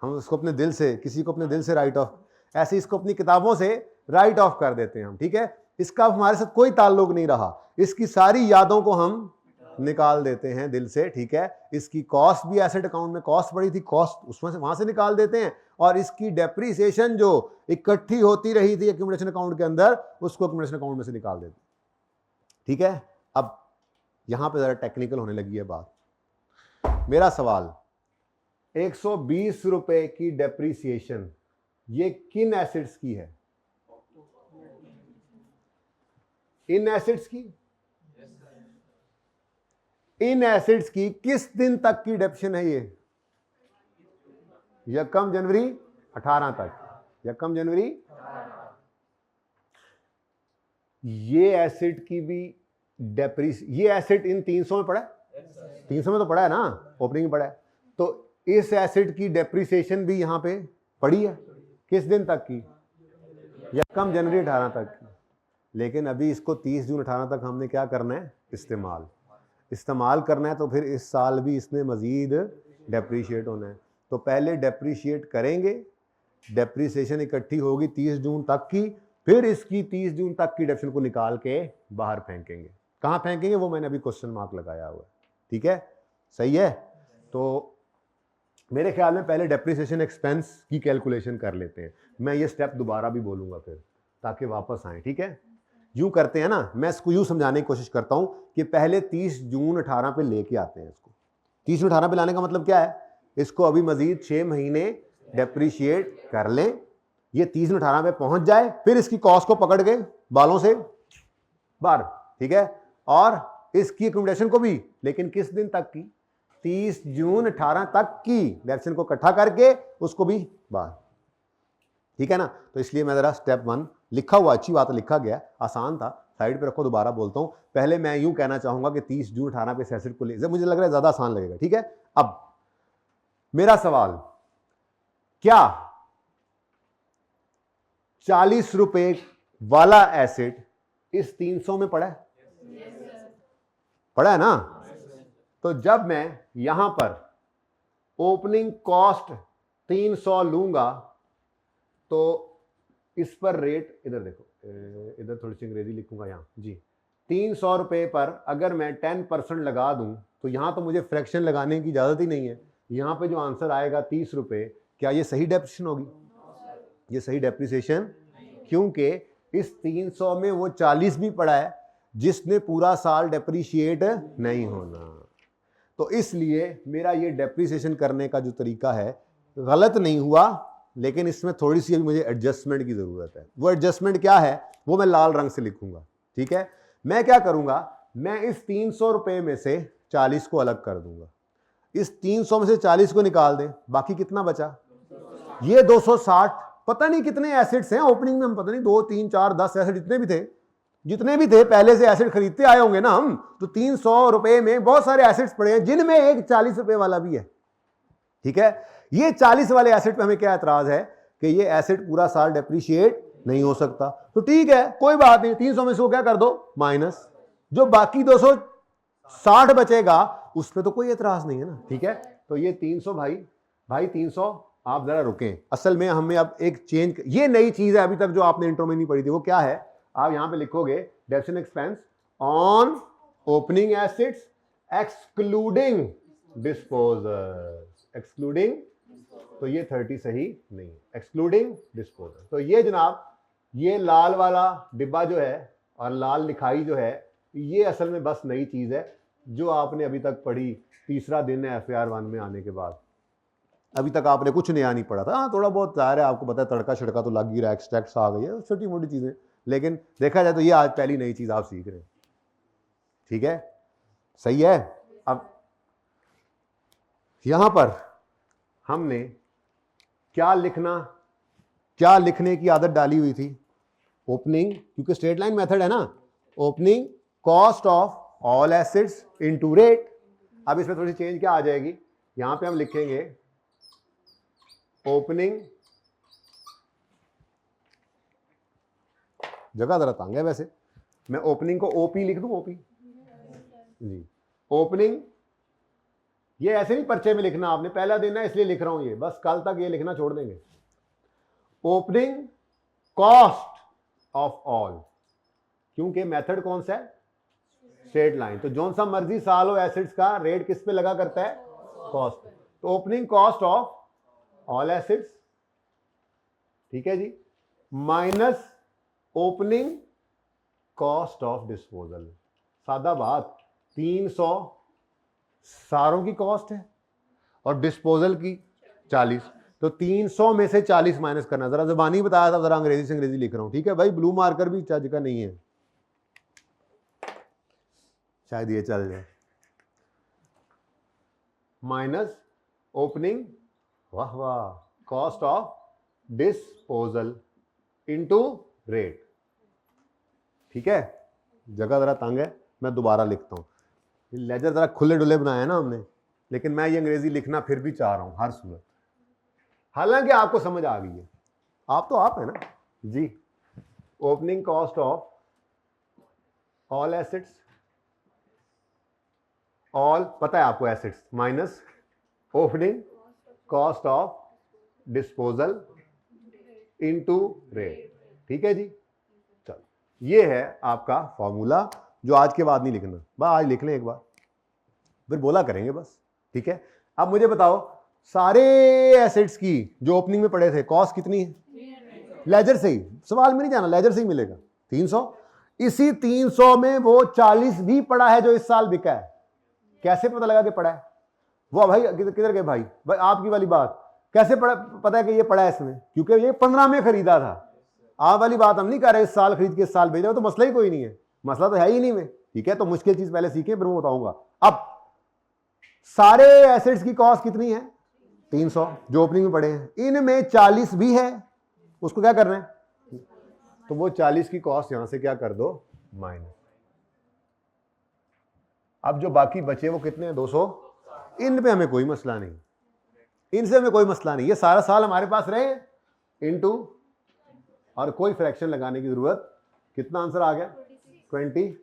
हम इसको अपने दिल से, किसी को अपने दिल से राइट ऑफ, ऐसे इसको अपनी किताबों से राइट ऑफ कर देते हैं हम, ठीक है। इसका हमारे साथ कोई ताल्लुक नहीं रहा, इसकी सारी यादों को हम निकाल देते हैं दिल से, ठीक है। इसकी कॉस्ट भी एसेट अकाउंट में कॉस्ट पड़ी थी, कॉस्ट उसमें से वहां से निकाल देते हैं, और इसकी डेप्रिसिएशन जो इकट्ठी होती रही थी एक्यूमुलेशन अकाउंट के अंदर, उसको एक्यूमुलेशन अकाउंट में से निकाल देते हैं, ठीक है। अब यहां पे जरा टेक्निकल होने लगी है बात। मेरा सवाल, 120 रुपए की डेप्रिसिएशन ये किन एसेट्स की है? इन एसेट्स की, इन एसिड्स की किस दिन तक की डेप्शन है ये? यकम जनवरी 18 तक, यकम जनवरी। ये एसिड की भी ये एसिड इन 300 में पड़ा है, 300 में तो पड़ा है ना, ओपनिंग में पड़ा है। तो इस एसिड की डेप्रिसिएशन भी यहां पे पड़ी है, किस दिन तक की? यकम जनवरी 18 तक की। लेकिन अभी इसको 30 जून 18 तक हमने क्या करना है? इस्तेमाल करना है। तो फिर इस साल भी इसने मजीद डेप्रिशिएट होना है। तो पहले डेप्रिशिएट करेंगे, डेप्रिसिएशन इकट्ठी होगी 30 जून तक की, फिर इसकी 30 जून तक की डेप्रिसिएशन को निकाल के बाहर फेंकेंगे। कहाँ फेंकेंगे वो मैंने अभी क्वेश्चन मार्क लगाया हुआ है, ठीक है, सही है। तो मेरे ख्याल में पहले डेप्रिसिएशन एक्सपेंस की कैलकुलेशन कर लेते हैं। मैं ये स्टेप दोबारा भी बोलूंगा फिर, ताकि वापस आए, ठीक है। यूं करते हैं ना, मैं इसको यूं समझाने की कोशिश करता हूं कि पहले 30 जून 18 पे लेके आते हैं इसको। 30 जून 18 पे लाने का मतलब क्या है? इसको अभी मजीद 6 महीने डेप्रिशिएट कर लें, ये 30 जून 18 पे पहुंच जाए, फिर इसकी कॉस्ट को पकड़ के बालों से बाहर, ठीक है। और इसकी अकोमोडेशन को भी, लेकिन किस दिन तक की? 30 जून 18 तक की डेप्रिसिएशन को इकट्ठा करके उसको भी बाहर, ठीक है ना। तो इसलिए मैं जरा स्टेप 1 लिखा हुआ, अच्छी बात है, लिखा गया, आसान था, साइड पे रखो, दोबारा बोलता हूं। पहले मैं यूं कहना चाहूंगा कि 30 जून 18 पे एसिड को ले, मुझे लग रहा है ज्यादा आसान लगेगा, ठीक है। अब मेरा सवाल, क्या 40 रुपए वाला एसिड इस 300 में पड़ा है? पड़ा है ना। तो जब मैं यहां पर ओपनिंग कॉस्ट 300 लूंगा तो इस पर रेट, इधर देखो, इधर थोड़ी सी अंग्रेजी लिखूंगा यहां जी, 300 रुपए पर अगर मैं 10% लगा दूं तो यहां तो मुझे फ्रैक्शन लगाने की इजाजत ही नहीं है। यहां पे जो आंसर आएगा 30 रुपए, क्या ये सही डेप्रिसिएशन होगी? ये सही डेप्रिसिएशन, क्योंकि इस 300 में वो 40 भी पड़ा है जिसने पूरा साल डेप्रिशिएट नहीं होना। तो इसलिए मेरा ये डेप्रिसिएशन करने का जो तरीका है गलत नहीं हुआ, लेकिन इसमें थोड़ी सी अभी मुझे एडजस्टमेंट की जरूरत है। वो एडजस्टमेंट क्या है वो मैं लाल रंग से लिखूंगा, ठीक है। मैं क्या करूंगा, मैं इस 300 रुपए में से 40 को अलग कर दूंगा। इस 300 में से 40 को निकाल दें, बाकी कितना बचा? ये 260। पता नहीं कितने एसिड्स हैं ओपनिंग में, हम पता नहीं 2 3 4 10 एसिड जितने भी थे पहले से एसिड खरीदते आए होंगे ना हम, तो 300 रुपए में बहुत सारे एसिड्स पड़े हैं, जिनमें एक 40 रुपए वाला भी है, ठीक है। ये 40 वाले एसिड पे हमें क्या एतराज है कि ये एसिड पूरा साल डेप्रिशिएट नहीं हो सकता। तो ठीक है, कोई बात नहीं, 300 में से क्या कर दो माइनस, जो बाकी 260 बचेगा उस पर तो कोई एतराज नहीं है ना, ठीक है। तो ये 300 भाई 300, आप जरा रुकें, असल में हमें अब एक चेंज, ये नई चीज है अभी तक जो आपने इंट्रो में नहीं पढ़ी थी, वो क्या है? आप यहां पे लिखोगे depreciation expense on opening acids excluding disposal, excluding, तो ये 30 सही नहीं है, एक्सक्लूडिंग डिस्पोजल। तो ये जनाब, ये लाल वाला डिब्बा जो है और लाल लिखाई जो है, ये असल में बस नई चीज है जो आपने अभी तक पढ़ी। तीसरा दिन है FAR 1 में आने के बाद, अभी तक आपने कुछ नया नहीं पढ़ा था। हाँ, थोड़ा बहुत ज़ाहिर है, आपको पता है तड़का छिड़का तो लग ही रहा है, एक्सट्रैक्ट्स आ गई है, छोटी मोटी चीज़ें, लेकिन देखा जाए तो ये आज पहली नई चीज़ आप सीख रहे हैं, ठीक है, सही है। अब यहां पर हमने क्या लिखने की आदत डाली हुई थी? ओपनिंग, क्योंकि स्ट्रेट लाइन मेथड है ना, opening cost of all acids into rate. अब इसमें थोड़ी चेंज क्या आ जाएगी, यहां पे हम लिखेंगे ओपनिंग, जगह जरा तंग है वैसे, मैं ओपनिंग को ओपी लिख दूं, ओपी जी, ओपनिंग। ये ऐसे नहीं पर्चे में लिखना, आपने पहला दिन है इसलिए लिख रहा हूं, ये बस कल तक ये लिखना छोड़ देंगे। ओपनिंग कॉस्ट ऑफ ऑल, क्योंकि मेथड कौन सा है? स्ट्रेट लाइन, तो जो सा मर्जी साल हो एसिड्स का रेट किस पे लगा करता है? कॉस्ट। तो opening cost of all assets, ठीक है जी, minus opening cost of disposal. सादा बात, 300 सारों की कॉस्ट है और डिस्पोजल की 40, तो 300 में से 40 माइनस करना। जरा ज़बानी बताया था, जरा अंग्रेजी से अंग्रेजी लिख रहा हूं, ठीक है भाई, ब्लू मार्कर भी चज का नहीं है, शायद ये चल जाए। माइनस ओपनिंग, वाह वाह, cost of disposal into rate. ठीक है, जगह जरा तंग है, मैं दोबारा लिखता हूं। लेजर जरा खुले डुले बनाए ना हमने, लेकिन मैं ये अंग्रेजी लिखना फिर भी चाह रहा हूं हर सूरत, हालांकि आपको समझ आ गई है, आप तो आप है ना जी। Opening cost of all assets, all पता है आपको assets, minus opening cost of disposal into rate. ठीक है जी, चलो ये है आपका फॉर्मूला, जो आज के बाद नहीं लिखना, बस आज लिख लें एक बार, फिर बोला करेंगे बस। ठीक है, अब मुझे बताओ सारे एसेट्स की जो ओपनिंग में पड़े थे कॉस्ट कितनी है? लेजर से ही, सवाल में नहीं जाना, लेजर से ही मिलेगा 300। इसी 300 में वो 40 भी पड़ा है जो इस साल बिका है। कैसे पता लगा कि पड़ा है? वो भाई किधर गए भाई आपकी वाली बात, कैसे पता है कि ये पड़ा है इसमें? क्योंकि ये 15 में खरीदा था। आप वाली बात हम नहीं कर रहे इस साल खरीद के इस साल भेजा, तो मसला ही कोई नहीं है, मसला तो है ही नहीं में। ठीक है, तो मुश्किल चीज पहले सीखें फिर मैं बताऊंगा। अब सारे एसेट्स की कॉस्ट कितनी है? 300 जो ओपनिंग में पड़े हैं, इनमें 40 भी है, उसको क्या करना है? तो वो 40 की कॉस्ट यहां से क्या कर दो, माइनस। अब जो बाकी बचे वो कितने हैं? 200। इन पे हमें कोई मसला नहीं, इनसे हमें कोई मसला नहीं, ये सारा साल हमारे पास रहे इनटू, और कोई फ्रैक्शन लगाने की जरूरत। कितना आंसर आ गया? 26।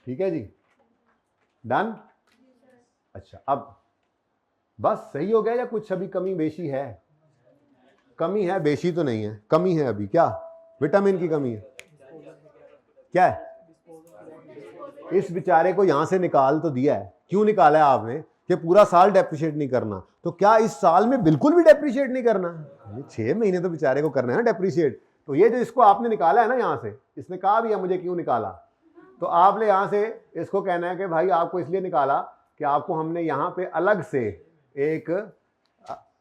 ठीक है जी, डन। अच्छा, अब बस सही हो गया या कुछ अभी कमी बेशी है? कमी है, बेशी तो नहीं है, कमी है अभी। क्या? विटामिन की कमी है। क्या है? इस बेचारे को यहां से निकाल तो दिया है, क्यों निकाला है आपने? कि पूरा साल डेप्रिशिएट नहीं करना, तो क्या इस साल में बिल्कुल भी डेप्रिशिएट नहीं करना? 6 महीने तो बेचारे को करना है ना डेप्रिशिएट। तो ये जो इसको आपने निकाला है ना यहां से, इसने कहा भी है मुझे क्यों निकाला, तो आपने यहां से इसको कहना है कि भाई आपको इसलिए निकाला कि आपको हमने यहां पे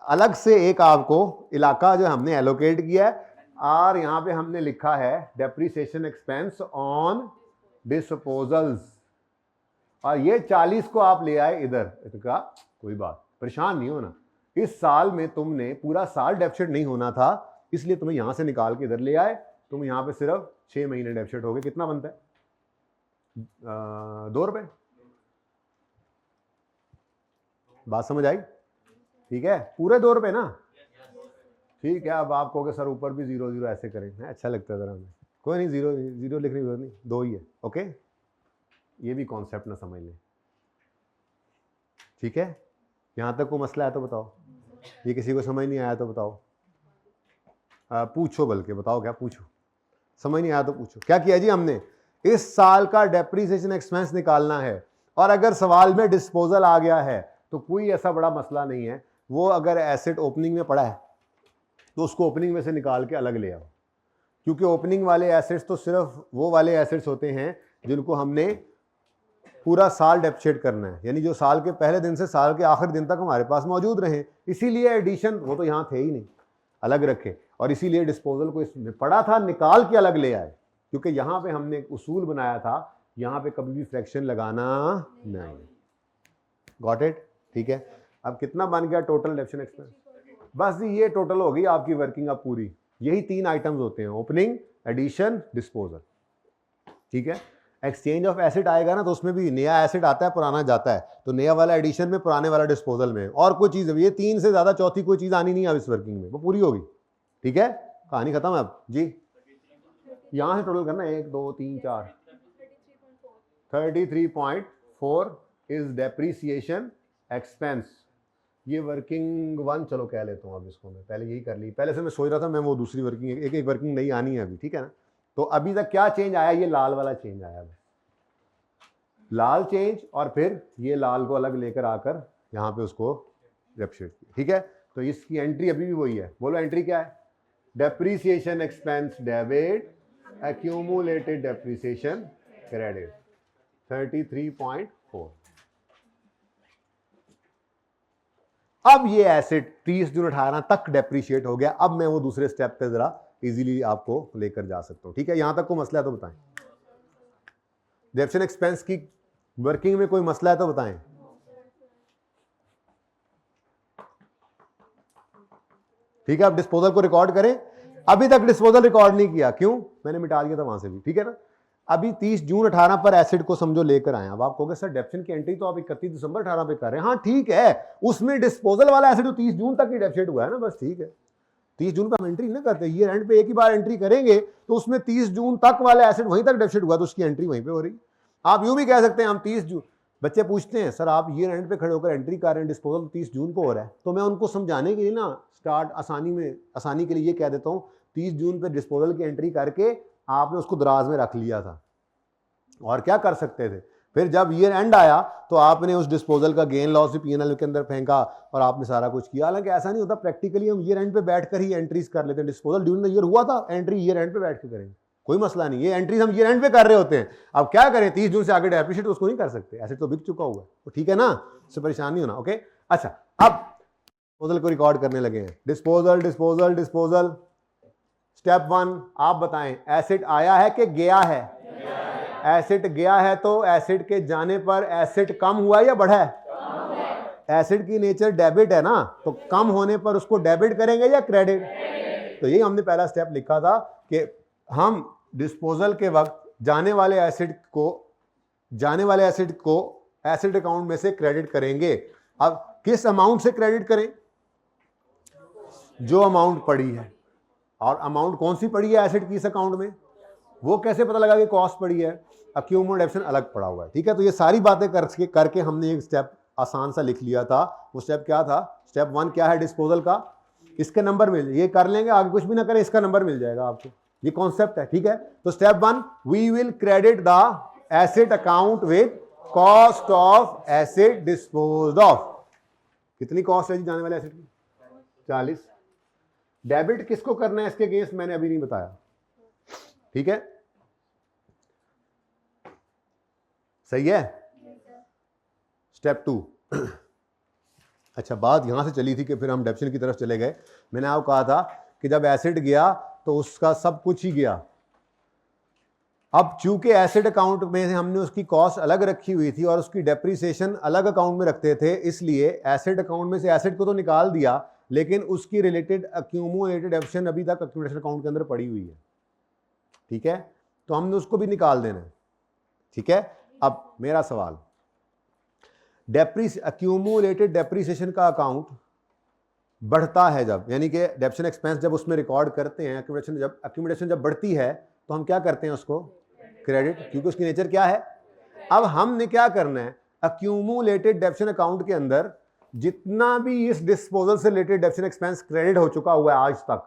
अलग से एक आपको इलाका जो हमने एलोकेट किया है, और यहां पे हमने लिखा है डेप्रिसिएशन एक्सपेंस ऑन डिस्पोजल्स, और ये 40 को आप ले आए इधर। इसका कोई बात, परेशान नहीं होना, इस साल में तुमने पूरा साल डेफिसिट नहीं होना था, इसलिए तुम्हें यहां से निकाल के इधर ले आए। तुम यहां पे सिर्फ 6 महीने डेफिसिट हो गए। कितना बनता है? 2 रुपए। बात समझ आई? ठीक है, पूरे 2 रुपए ना। ठीक है, अब आप कहोगे सर ऊपर भी 0 0 ऐसे करें, अच्छा लगता है जरा हमें। कोई नहीं, 0 0 लिखने की जरूरत नहीं, 2 ही है। ओके, ये भी कॉन्सेप्ट ना समझ लें। ठीक है, यहां तक कोई मसला है तो बताओ, ये किसी को समझ नहीं आया तो बताओ, पूछो, बल्कि बताओ क्या पूछो, समझ नहीं आया तो पूछो। क्या किया जी हमने? इस साल का डेप्रिसिएशन एक्सपेंस निकालना है, और अगर सवाल में डिस्पोजल आ गया है तो कोई ऐसा बड़ा मसला नहीं है, वो अगर एसेट ओपनिंग में पड़ा है तो उसको ओपनिंग में से निकाल के अलग ले आओ, क्योंकि ओपनिंग वाले एसेट्स तो सिर्फ वो वाले एसेट्स होते हैं जिनको हमने पूरा साल डेप्रिशिएट करना है, यानी जो साल के पहले दिन से साल के आखिरी दिन तक हमारे पास मौजूद रहे। इसीलिए एडिशन, वो तो यहाँ थे ही नहीं, अलग रखे, और इसीलिए डिस्पोजल को इसमें पड़ा था निकाल के अलग ले आए, क्योंकि यहाँ पे हमने एक उसूल बनाया था, यहाँ पे कभी भी फ्रैक्शन लगाना नहीं। Got it? ठीक है, अब कितना बन गया टोटल डेप्रिसिएशन एक्सपेंस? बस जी ये टोटल हो गई आपकी वर्किंग अब पूरी। यही 3 आइटम्स होते हैं, ओपनिंग, एडिशन, डिस्पोजल। ठीक है, एक्सचेंज ऑफ एसेट आएगा ना तो उसमें भी नया एसेट आता है, पुराना जाता है, तो नया वाला एडिशन में, पुराने वाला डिस्पोजल में, और कोई चीज़, ये 3 से ज़्यादा चौथी कोई चीज़ आनी नहीं है अब इस वर्किंग में, वो पूरी होगी। ठीक है, कहानी खत्म है अब जी। यहाँ से टोटल करना 1 2 3 4, 33.4 इज डेप्रीसिएशन एक्सपेंस। ये वर्किंग 1 चलो कह लेता हूँ, अब इसको मैं पहले यही कर ली, पहले से मैं सोच रहा था मैं वो दूसरी वर्किंग, एक वर्किंग नहीं आनी है अभी। ठीक है ना, तो अभी तक क्या चेंज आया? ये लाल वाला चेंज आया, लाल चेंज, और फिर ये लाल को अलग लेकर आकर यहाँ पे उसको डेप्रिशिएट किया। ठीक है, तो इसकी एंट्री अभी भी वही है। बोलो एंट्री क्या है? Depreciation expense debit, accumulated depreciation credit, 33.4। अब ये एसेट 30 जून 18 तक डेप्रीशिएट हो गया। अब मैं वो दूसरे स्टेप पे जरा इजीली आपको लेकर जा सकता हूं। ठीक है, यहां तक कोई मसला है तो बताएं। डेप्रिसिएशन एक्सपेंस की वर्किंग में कोई मसला है तो बताएं। ठीक है, आप डिस्पोजल को रिकॉर्ड करें। अभी तक डिस्पोजल रिकॉर्ड नहीं किया, क्यों? मैंने मिटा दिया था वहां से भी, ठीक है ना। अभी 30 जून 18 पर एसिड को समझो लेकर आए। अब आप कहोगे सर डेप्शन की एंट्री तो आप 31 दिसंबर 18 पे कर रहे हैं। हाँ ठीक है, उसमें डिस्पोजल वाला एसिड तो 30 जून तक ही डेप्शन हुआ है ना, बस ठीक है। 30 जून पे हम एंट्री ना करते, ईयर एंड पे एक ही बार एंट्री करेंगे, तो उसमें 30 जून तक वाला एसिड वहीं तक डेप्शन हुआ, तो उसकी एंट्री वहीं पे हो रही। आप यूं भी कह सकते हैं हम 30 जून, बच्चे पूछते हैं सर आप ईयर एंड पे खड़े होकर एंट्री कर रहे हैं, डिस्पोजल 30 जून को हो रहा है, तो मैं उनको समझाने के लिए ना स्टार्ट आसानी के लिए ये कह देता हूँ 30 जून पे डिस्पोजल की एंट्री करके आपने उसको दराज में रख लिया था, और क्या कर सकते थे, फिर जब ईयर एंड आया तो आपने उस डिस्पोजल का गेन लॉस भी पीएनएल के अंदर फेंका और आपने सारा कुछ किया। हालांकि ऐसा नहीं होता, प्रैक्टिकली हम ईयर एंड पे बैठकर ही एंट्रीज कर लेते हैं। डिस्पोजल ड्यूरिंग द ईयर हुआ था, एंट्री ईयर एंड पे बैठ के करेंगे, कोई मसला नहीं, ये एंट्रीज हम ईयर एंड पे कर रहे होते हैं। अब क्या करें, 30 जून से आगे डेप्रिशिएट उसको नहीं कर सकते, एसेट तो बिक चुका हुआ है, तो ठीक है ना, इससे परेशान नहीं होना। ओके, अच्छा अब डिस्पोजल को रिकॉर्ड करने लगे हैं। डिस्पोजल डिस्पोजल डिस्पोजल, स्टेप 1 आप बताएं, एसिड आया है कि गया है? एसिड गया है, तो एसिड के जाने पर एसिड कम हुआ या बढ़ा है? एसिड की नेचर डेबिट है ना, तो कम होने पर उसको डेबिट करेंगे या क्रेडिट? तो यही हमने पहला स्टेप लिखा था कि हम डिस्पोजल के वक्त जाने वाले एसिड को एसिड अकाउंट में से क्रेडिट करेंगे। अब किस अमाउंट से क्रेडिट करें? जो अमाउंट पड़ी है। और अमाउंट कौन सी पड़ी है एसिड की इस अकाउंट में, वो कैसे पता लगा कि कॉस्ट पड़ी है? अक्यूमुलेट डेप्शन अलग पड़ा हुआ है, ठीक है। तो ये सारी बातें करके हमने एक स्टेप आसान सा लिख लिया था। वो स्टेप क्या था? स्टेप 1 क्या है डिस्पोजल का? इसके नंबर मिल, ये कर लेंगे, आगे कुछ भी ना करें, इसका नंबर मिल जाएगा आपको, ये कॉन्सेप्ट है, ठीक है। तो step 1, we will credit the asset account with cost of asset disposed of. कितनी कॉस्ट है जी जाने वाले एसिड की? 40। डेबिट किसको करना है इसके अगेंस्ट मैंने अभी नहीं बताया, ठीक है, सही है। स्टेप 2 अच्छा, बात यहां से चली थी कि फिर हम डेप्शन की तरफ चले गए। मैंने आपको कहा था कि जब एसिड गया तो उसका सब कुछ ही गया। अब चूंकि एसिड अकाउंट में हमने उसकी कॉस्ट अलग रखी हुई थी और उसकी डेप्रिसिएशन अलग अकाउंट में रखते थे, इसलिए एसिड अकाउंट में से एसिड को तो निकाल दिया, लेकिन उसकी रिलेटेड अक्यूमुलेटेड डेप्शन अभी तक अक्यूमुलेशन अकाउंट के अंदर पड़ी हुई है, ठीक है। तो हमने उसको भी निकाल देना है, ठीक है। अब मेरा सवाल, अक्यूमुलेटेड डेप्रिसिएशन का अकाउंट बढ़ता है जब, यानी कि डेप्शन एक्सपेंस जब उसमें रिकॉर्ड करते हैं, अक्यूमुलेशन जब बढ़ती है तो हम क्या करते हैं उसको? क्रेडिट, क्योंकि उसकी नेचर क्या है। अब हमने क्या करना है, अक्यूमुलेटेड डेप्शन अकाउंट के अंदर जितना भी इस डिस्पोजल से रिलेटेड डेप्शन एक्सपेंस क्रेडिट हो चुका हुआ है आज तक,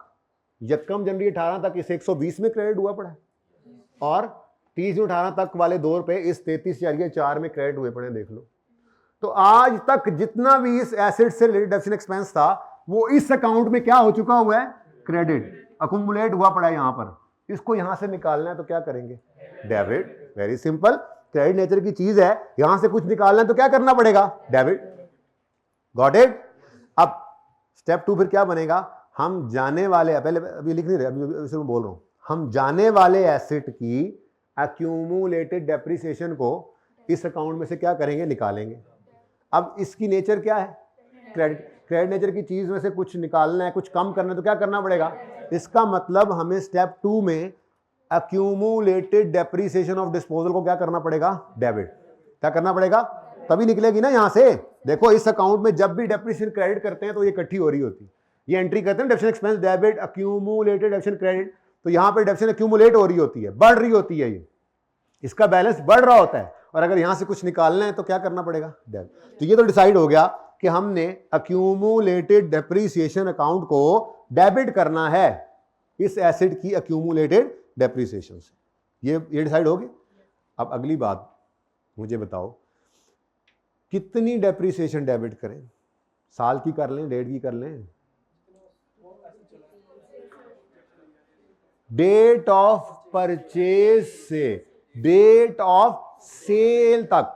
यकम जनवरी 18 तक इस 120 में क्रेडिट हुआ पड़ा है, और 30 जून 18 तक वाले दौर पे इस 33.4 में क्रेडिट हुए पड़े, देख लो। तो आज तक जितना भी इस एसिड से रिलेटेड डेप्शन एक्सपेंस था वो इस अकाउंट में क्या हो चुका हुआ है? क्रेडिट, अकुमुलेट हुआ पड़ा है यहां पर। इसको यहां से निकालना है तो क्या करेंगे? Debit. Very simple, credit nature की चीज है, यहां से कुछ निकालना है तो क्या करना पड़ेगा? डेबिट। Got it. अब स्टेप 2 फिर क्या बनेगा? हम जाने वाले, पहले अभी लिख नहीं रहे, अभी मैं बोल रहा हूं, हम जाने वाले एसिड की अक्यूमुलेटेड डेप्रिसिएशन को इस अकाउंट में से क्या करेंगे? निकालेंगे। अब इसकी नेचर क्या है? क्रेडिट। क्रेडिट नेचर की चीज में से कुछ निकालना है, कुछ कम करना है तो क्या करना पड़ेगा? इसका मतलब हमें स्टेप 2 में अक्यूमुलेटेड डेप्रिसिएशन ऑफ डिस्पोजल को क्या करना पड़ेगा? डेबिट। क्या करना पड़ेगा? तभी निकलेगी ना यहां से। देखो इस अकाउंट में जब भी डेप्रिसिएशन क्रेडिट करते हैं तो ये इकट्ठी हो रही होती है, ये एंट्री करते हैं डेप्शन एक्सपेंस डेबिट अक्यूमुलेटेड डेप्शन क्रेडिट, तो यहां पे डेप्शन अक्यूमुलेट हो रही होती है, बढ़ रही होती है, ये इसका बैलेंस बढ़ रहा होता है, और अगर यहां से कुछ निकालना है तो क्या करना पड़ेगा? डेबिट। तो ये तो डिसाइड हो गया कि हमने अक्यूमुलेटेड डेप्रिसिएशन अकाउंट को डेबिट करना है इस एसिड की अक्यूमुलेटेड डेप्रिसिएशन से, ये डिसाइड हो गया। अब अगली बात मुझे बताओ, कितनी डेप्रिसिएशन डेबिट करें? साल की कर लें, डेढ़ की कर लें? डेट ऑफ परचेज से डेट ऑफ सेल तक,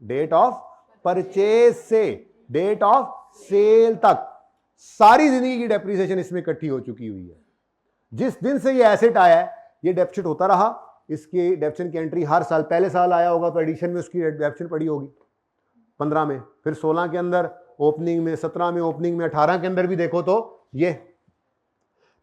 डेट ऑफ परचेज से डेट ऑफ सेल तक सारी जिंदगी की डेप्रिसिएशन इसमें इकट्ठी हो चुकी हुई है। जिस दिन से ये एसेट आया है ये डेप्शन होता रहा, इसकी डेप्शन की एंट्री हर साल, पहले साल आया होगा तो एडिशन में उसकी डेप्शन पड़ी होगी 15 में, फिर 16 के अंदर ओपनिंग में, 17 में ओपनिंग में, 18 के अंदर भी देखो तो ये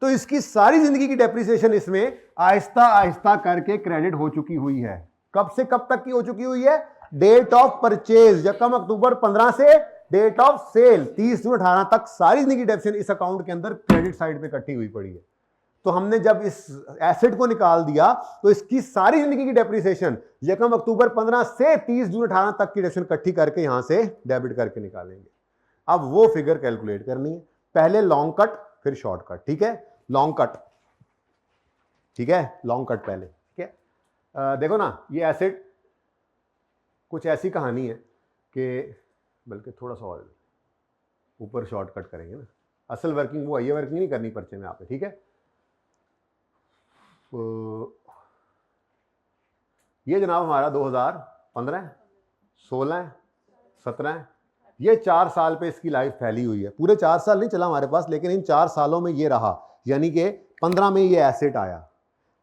तो इसकी सारी जिंदगी की डेप्रिसिएशन इसमें आहिस्ता आहिस्ता करके क्रेडिट हो चुकी हुई है। कब से कब तक की हो चुकी हुई है? डेट ऑफ परचेज यकम अक्टूबर 15 से डेट ऑफ सेल 30 जून 18 तक सारी जिंदगी डेप्रिसिएशन इस अकाउंट के अंदर क्रेडिट साइड पे इकट्ठी हुई पड़ी है। तो हमने जब इस एसेट को निकाल दिया तो इसकी सारी जिंदगी की डेप्रिसिएशन यकम अक्टूबर 15 से 30 जून 18 तक की डेप्रिसिएशन इकट्ठी करके यहां से डेबिट करके निकालेंगे। अब वो फिगर कैलकुलेट करनी है, पहले लॉन्ग कट फिर शॉर्ट कट। ठीक है, लॉन्ग कट, ठीक है, लॉन्ग कट पहले। ठीक है, देखो ना ये एसेट कुछ ऐसी कहानी है कि बल्कि थोड़ा सा और ऊपर शॉर्ट कट करेंगे ना, असल वर्किंग वो है, ये वर्किंग नहीं करनी पर्चे में आप। ठीक है, तो ये जनाब हमारा 2015, 16, 17 ये 4 साल पे इसकी लाइफ फैली हुई है। पूरे 4 साल नहीं चला हमारे पास, लेकिन इन 4 सालों में ये रहा, यानी कि 15 में ये एसेट आया।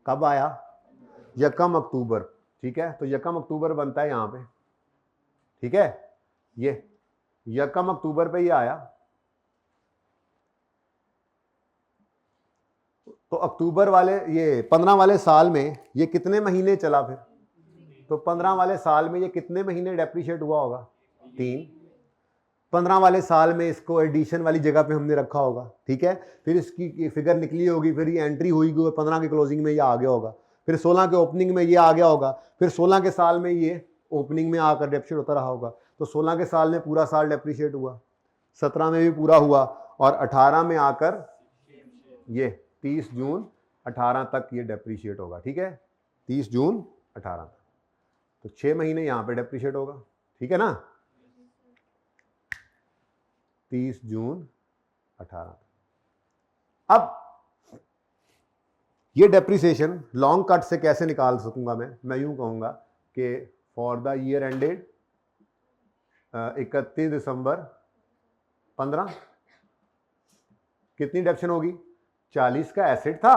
कब आया? यकम अक्टूबर। ठीक है, तो यकम अक्टूबर बनता है यहां पे। ठीक है, ये यकम अक्टूबर पे ये आया, तो अक्टूबर वाले ये 15 वाले साल में ये कितने महीने चला फिर? तो 15 वाले साल में ये कितने महीने डेप्रिशिएट हुआ होगा? 3। 15 वाले साल में इसको एडिशन वाली जगह पे हमने रखा होगा। ठीक है, फिर इसकी फिगर निकली होगी, फिर ये एंट्री हुई 15 की क्लोजिंग में ये आ गया होगा, फिर 16 के ओपनिंग में ये आ गया होगा, फिर 16 के साल में ये ओपनिंग में आकर डेप्रिशिएट होता रहा होगा। तो 16 के साल में पूरा साल डेप्रिशिएट हुआ, 17 में भी पूरा हुआ, और 18 में आकर ये 30 जून 18 तक ये डेप्रिशिएट होगा। ठीक है, 30 जून 18 तक, तो 6 महीने यहां पे डेप्रिशिएट होगा। ठीक है ना, 30 जून 18। अब ये डेप्रिसिएशन लॉन्ग कट से कैसे निकाल सकूंगा मैं यूं कहूंगा कि फॉर द ईयर एंडेड 31 दिसंबर 15 कितनी डेप्शन होगी? 40 का एसेट था,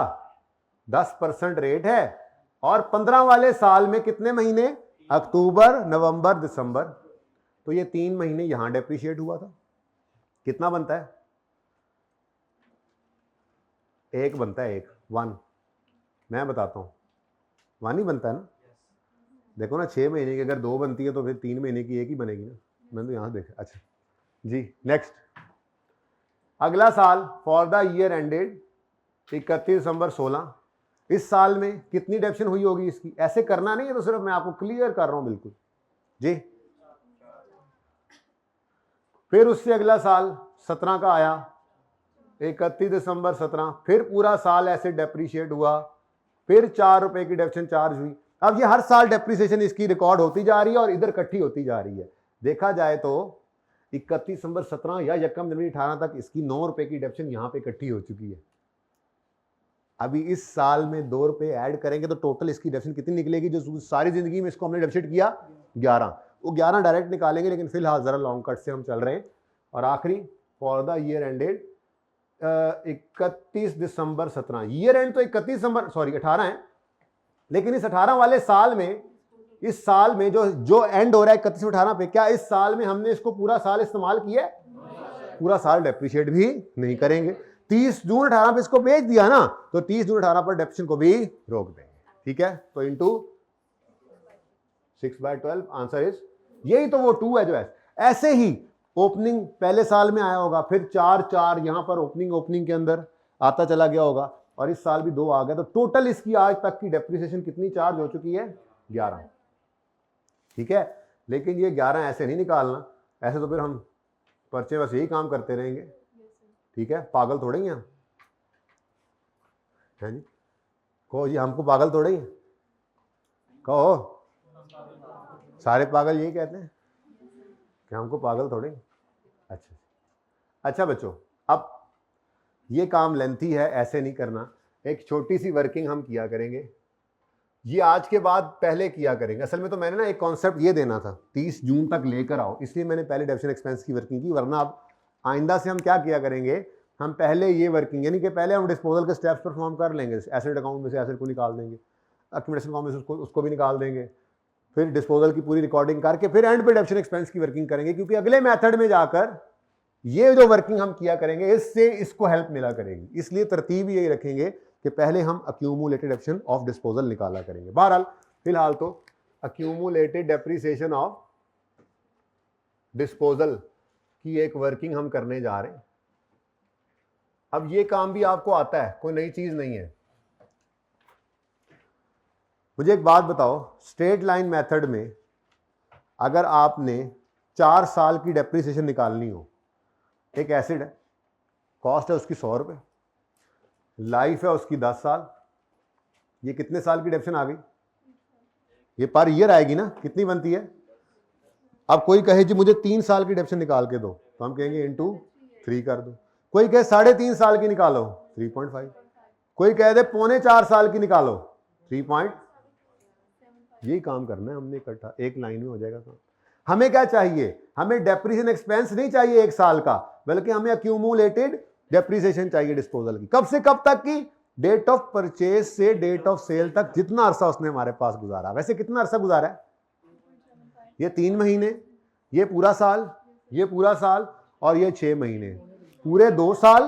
10% रेट है, और 15 वाले साल में कितने महीने? अक्टूबर, नवंबर, दिसंबर, तो ये 3 महीने यहां डेप्रिशिएट हुआ था। कितना बनता है? 1 बनता है, 1 मैं बताता हूं, 1 ही बनता है ना। देखो ना, 6 महीने की अगर 2 बनती है तो फिर 3 महीने की 1 ही बनेगी ना। मैंने तो यहां देखा। अच्छा जी, नेक्स्ट अगला साल फॉर द ईयर एंडेड 31 दिसंबर 16, इस साल में कितनी डेप्शन हुई होगी इसकी? ऐसे करना नहीं है, तो सिर्फ मैं आपको क्लियर कर रहा हूं बिल्कुल जी। फिर उससे अगला साल 17 का आया, 31 दिसंबर 17, फिर पूरा साल ऐसे डेप्रिशिएट हुआ, फिर 4 रुपए की डेप्शन चार्ज हुई। अब ये हर साल डेप्रिसिएशन इसकी रिकॉर्ड होती जा रही है और इधर इकट्ठी होती जा रही है। देखा जाए तो 31 दिसंबर 17 या यकम जनवरी 18 तक इसकी 9 रुपए की डेप्शन यहां पे इकट्ठी हो चुकी है। अभी इस साल में 2 रुपए ऐड करेंगे तो टोटल इसकी डेप्शन कितनी निकलेगी? जो सारी जिंदगी में इसको हमने डेप्रिशिएट किया 11, वो 11 डायरेक्ट निकालेंगे, लेकिन फिलहाल जरा लॉन्ग कट से हम चल रहे हैं। और आखिरी for the year ended 31 December 17, year and तो 31 दिसंबर 18 है, लेकिन इस 18 वाले साल में, इस साल में जो एंड हो रहा है 31 18 पे, क्या इस साल में हमने इसको पूरा साल इस्तेमाल किया? पूरा साल डेप्रिशिएट भी नहीं करेंगे। 30 जून 18 पे इसको बेच दिया ना, तो 30 जून 18 पर डेप्रिसिएशन को भी रोक देंगे। ठीक है, तो इंटू 6/12 आंसर इज, यही तो वो 2 है जो है। ऐसे ही ओपनिंग पहले साल में आया होगा, फिर 4 यहां पर ओपनिंग के अंदर आता चला गया होगा, और इस साल भी 2 आ गया, तो टोटल इसकी आज तक की डेप्रिसिएशन कितनी चार्ज हो चुकी है? 11। ठीक है, लेकिन ये 11 ऐसे नहीं निकालना, ऐसे तो फिर हम पर्चे बस यही काम करते रहेंगे। ठीक है, पागल थोड़े ही हम हैं जी, कहो जी, हमको पागल थोड़े ही, कहो, सारे पागल यही कहते हैं कि हमको पागल थोड़े। अच्छा बच्चों, अब ये काम लेंथी है, ऐसे नहीं करना। एक छोटी सी वर्किंग हम किया करेंगे, ये आज के बाद पहले किया करेंगे। असल में तो मैंने ना एक कॉन्सेप्ट ये देना था, 30 जून तक लेकर आओ, इसलिए मैंने पहले डेप्रिसिएशन एक्सपेंस की वर्किंग की। वरना अब आइंदा से हम क्या किया करेंगे, हम पहले ये वर्किंग, यानी कि पहले हम डिस्पोजल के स्टेप्स परफॉर्म कर लेंगे। एसेट अकाउंट में से एसेट को निकाल देंगे, एक्यूमुलेशन अकाउंट में से उसको भी निकाल देंगे, फिर डिस्पोजल की पूरी रिकॉर्डिंग करके फिर एंड पे डेप्रिसिएशन एक्सपेंस की वर्किंग करेंगे। क्योंकि अगले मेथड में जाकर ये जो वर्किंग हम किया करेंगे इससे इसको हेल्प मिला करेगी, इसलिए तरतीब यही रखेंगे कि पहले हम अक्यूमुलेटेड डेप्रिसिएशन ऑफ डिस्पोजल निकाला करेंगे। बहरहाल फिलहाल तो अक्यूमुलेटेड डेप्रिसिएशन ऑफ डिस्पोजल की एक वर्किंग हम करने जा रहे हैं। अब ये काम भी आपको आता है, कोई नई चीज नहीं है। मुझे एक बात बताओ, स्ट्रेट लाइन मेथड में अगर आपने 4 साल की डेप्रिसिएशन निकालनी हो, एक एसिड है, कॉस्ट है उसकी 100 रुपये, लाइफ है उसकी 10 साल, ये कितने साल की डेप्रिसिएशन आ गई? ये पर ईयर आएगी ना, कितनी बनती है? अब कोई कहे जी मुझे 3 साल की डेप्रिसिएशन निकाल के दो, तो हम कहेंगे इंटू 3 कर दो। कोई कहे 3.5 साल की निकालो, 3.5। कोई कह दे 3.25 साल की निकालो, 3. यही काम करना है हमने इकट्ठा, एक लाइन में हो जाएगा काम। हमें क्या चाहिए? हमें डेप्रिसिएशन एक्सपेंस नहीं चाहिए 1 साल का, बल्कि हमें अक्यूमुलेटेड डेप्रिसिएशन चाहिए डिस्पोजल की। कब से कब तक की? डेट ऑफ परचेज से डेट ऑफ सेल तक, जितना अरसा उसने हमारे पास गुजारा। वैसे कितना अरसा गुजारा है? ये 3 महीने, ये पूरा साल, ये पूरा साल, और ये 6 महीने, पूरे 2 साल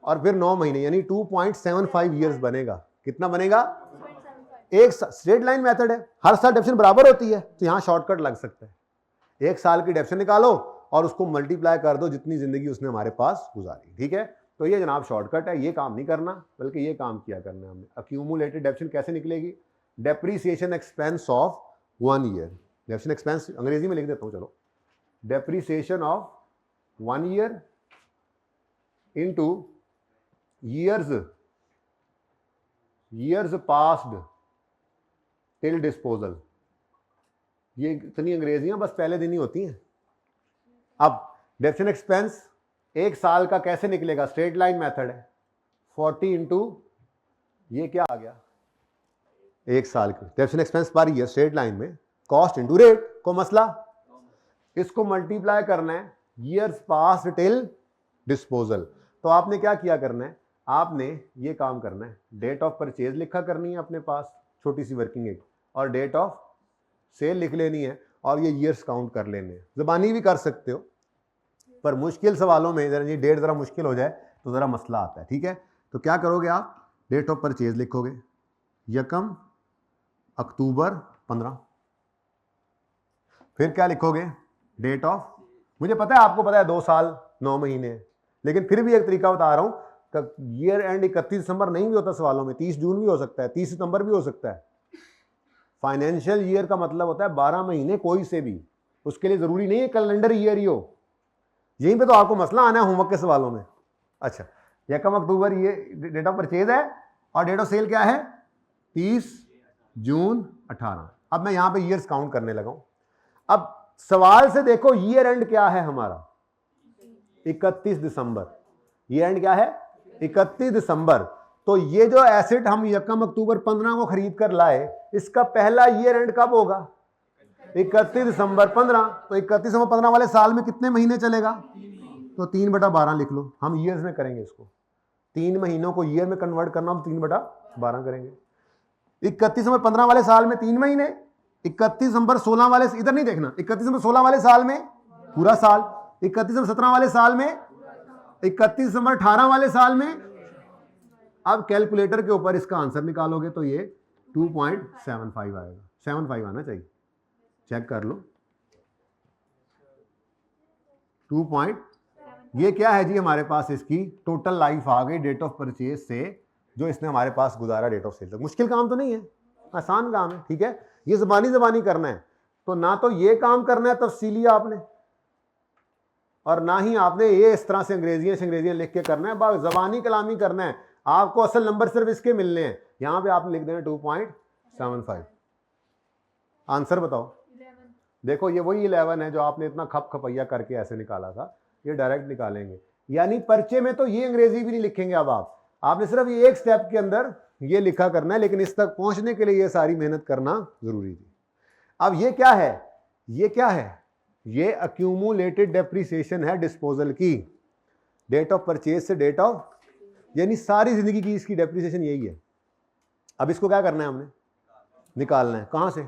और फिर 9 महीने, यानी 2.75 ईयर्स बनेगा। कितना बनेगा? एक स्ट्रेट लाइन मेथड है, हर साल डेप्रिसिएशन बराबर होती है, तो यहां शॉर्टकट लग सकता है। 1 साल की डेप्रिसिएशन निकालो और उसको मल्टीप्लाई कर दो जितनी जिंदगी उसने हमारे पास गुजारी। ठीक है, तो ये जनाब शॉर्टकट है, ये काम नहीं करना, बल्कि ये काम किया करना है हमने। अक्यूमुलेटेड डेप्रिसिएशन कैसे निकलेगी? Depreciation expense of 1 year. Depreciation expense अंग्रेजी में लिख देता हूं, चलो। Depreciation of 1 year into years passed till disposal. ये इतनी अंग्रेजियां बस पहले दिन ही होती हैं। अब डेप्रिसिएशन एक्सपेंस 1 साल का कैसे निकलेगा? स्ट्रेट लाइन मेथड है, 40 इंटू ये क्या आ गया? 1 साल की depreciation expense per year straight line में, कॉस्ट इंटू रेट। को मसला, इसको मल्टीप्लाई करना है ईयर्स पास्ड टिल डिस्पोजल। तो आपने क्या किया करना है? आपने ये काम करना है, डेट ऑफ परचेज लिखा करनी है अपने पास, छोटी सी वर्किंग एक, और डेट ऑफ सेल लिख लेनी है, और ये ईयर्स काउंट कर लेने हैं। ज़बानी भी कर सकते हो, पर मुश्किल सवालों में जरा ये डेट ज़रा मुश्किल हो जाए तो ज़रा मसला आता है। ठीक है, तो क्या करोगे आप? डेट ऑफ परचेज लिखोगे 1 अक्टूबर 15। फिर क्या लिखोगे? डेट ऑफ, मुझे पता है आपको पता है 2 साल 9 महीने, लेकिन फिर भी एक तरीका बता रहा हूं, ईयर एंड 31 दिसंबर नहीं भी होता सवालों में, 30 जून भी हो सकता है, 30 सितंबर भी हो सकता है। फाइनेंशियल ईयर का मतलब होता है 12 महीने कोई से भी, उसके लिए जरूरी नहीं है कैलेंडर ईयर ही हो। यहीं पे तो आपको मसला आना है होमवर्क के सवालों में। अच्छा, 1 अक्टूबर ये डेट ऑफ परचेज है, और डेट ऑफ सेल क्या है? 30 जून 18। अब मैं यहां पे ईयर्स काउंट करने लगा हूं। अब सवाल से देखो ईयर एंड क्या है हमारा? 31 दिसंबर। ईयर एंड क्या है? 31 दिसंबर। तो ये जो एसेट हम 1 अक्टूबर 15 को खरीद कर लाए, इसका पहला ईयर एंड कब होगा? 31 दिसंबर 15। तो 31 दिसंबर 15 वाले साल में कितने महीने चलेगा? तो 3/12 लिख लो। हम ईयर्स में करेंगे इसको, 3 महीनों को ईयर में कन्वर्ट करना, हम 3/12 करेंगे। 31 दिसंबर 15 वाले साल में 3 महीने, 31 दिसंबर 16 वाले, इधर नहीं देखना, 31 दिसंबर 16 वाले साल में पूरा साल, 31 दिसंबर 17 वाले साल में, 31 दिसंबर 18 वाले साल में। अब कैलकुलेटर के ऊपर इसका आंसर निकालोगे तो ये 2.75 आएगा। 75 आना चाहिए, चेक कर लो। 2. ये क्या है जी? हमारे पास इसकी टोटल लाइफ आ गई डेट ऑफ परचेज से, जो इसने हमारे पास गुजारा डेट ऑफ सेल तक। मुश्किल काम तो नहीं है, आसान काम है। ठीक है, ये जबानी करना है, तो ना तो ये काम करना है तफसीली आपने, और ना ही आपने ये इस तरह से अंग्रेजियां लिख के करना है, जबानी कलामी करना है। आपको असल नंबर सिर्फ इसके मिलने हैं। यहां पे आपने लिख देना 2.75। आंसर बताओ। 11। देखो ये वही 11 है जो आपने इतना खप खपैया करके ऐसे निकाला था, ये डायरेक्ट निकालेंगे। यानी पर्चे में तो ये अंग्रेजी भी नहीं लिखेंगे। अब आपने सिर्फ ये एक स्टेप के अंदर ये लिखा करना है, लेकिन इस तक पहुंचने के लिए ये सारी मेहनत करना जरूरी थी। अब ये क्या है? ये क्या है? ये अक्यूमुलेटेड डेप्रिसिएशन है डिस्पोजल की, डेट ऑफ परचेज से डेट ऑफ, यानी सारी जिंदगी की इसकी डेप्रिसिएशन यही है। अब इसको क्या करना है? हमने निकालना है। कहां से?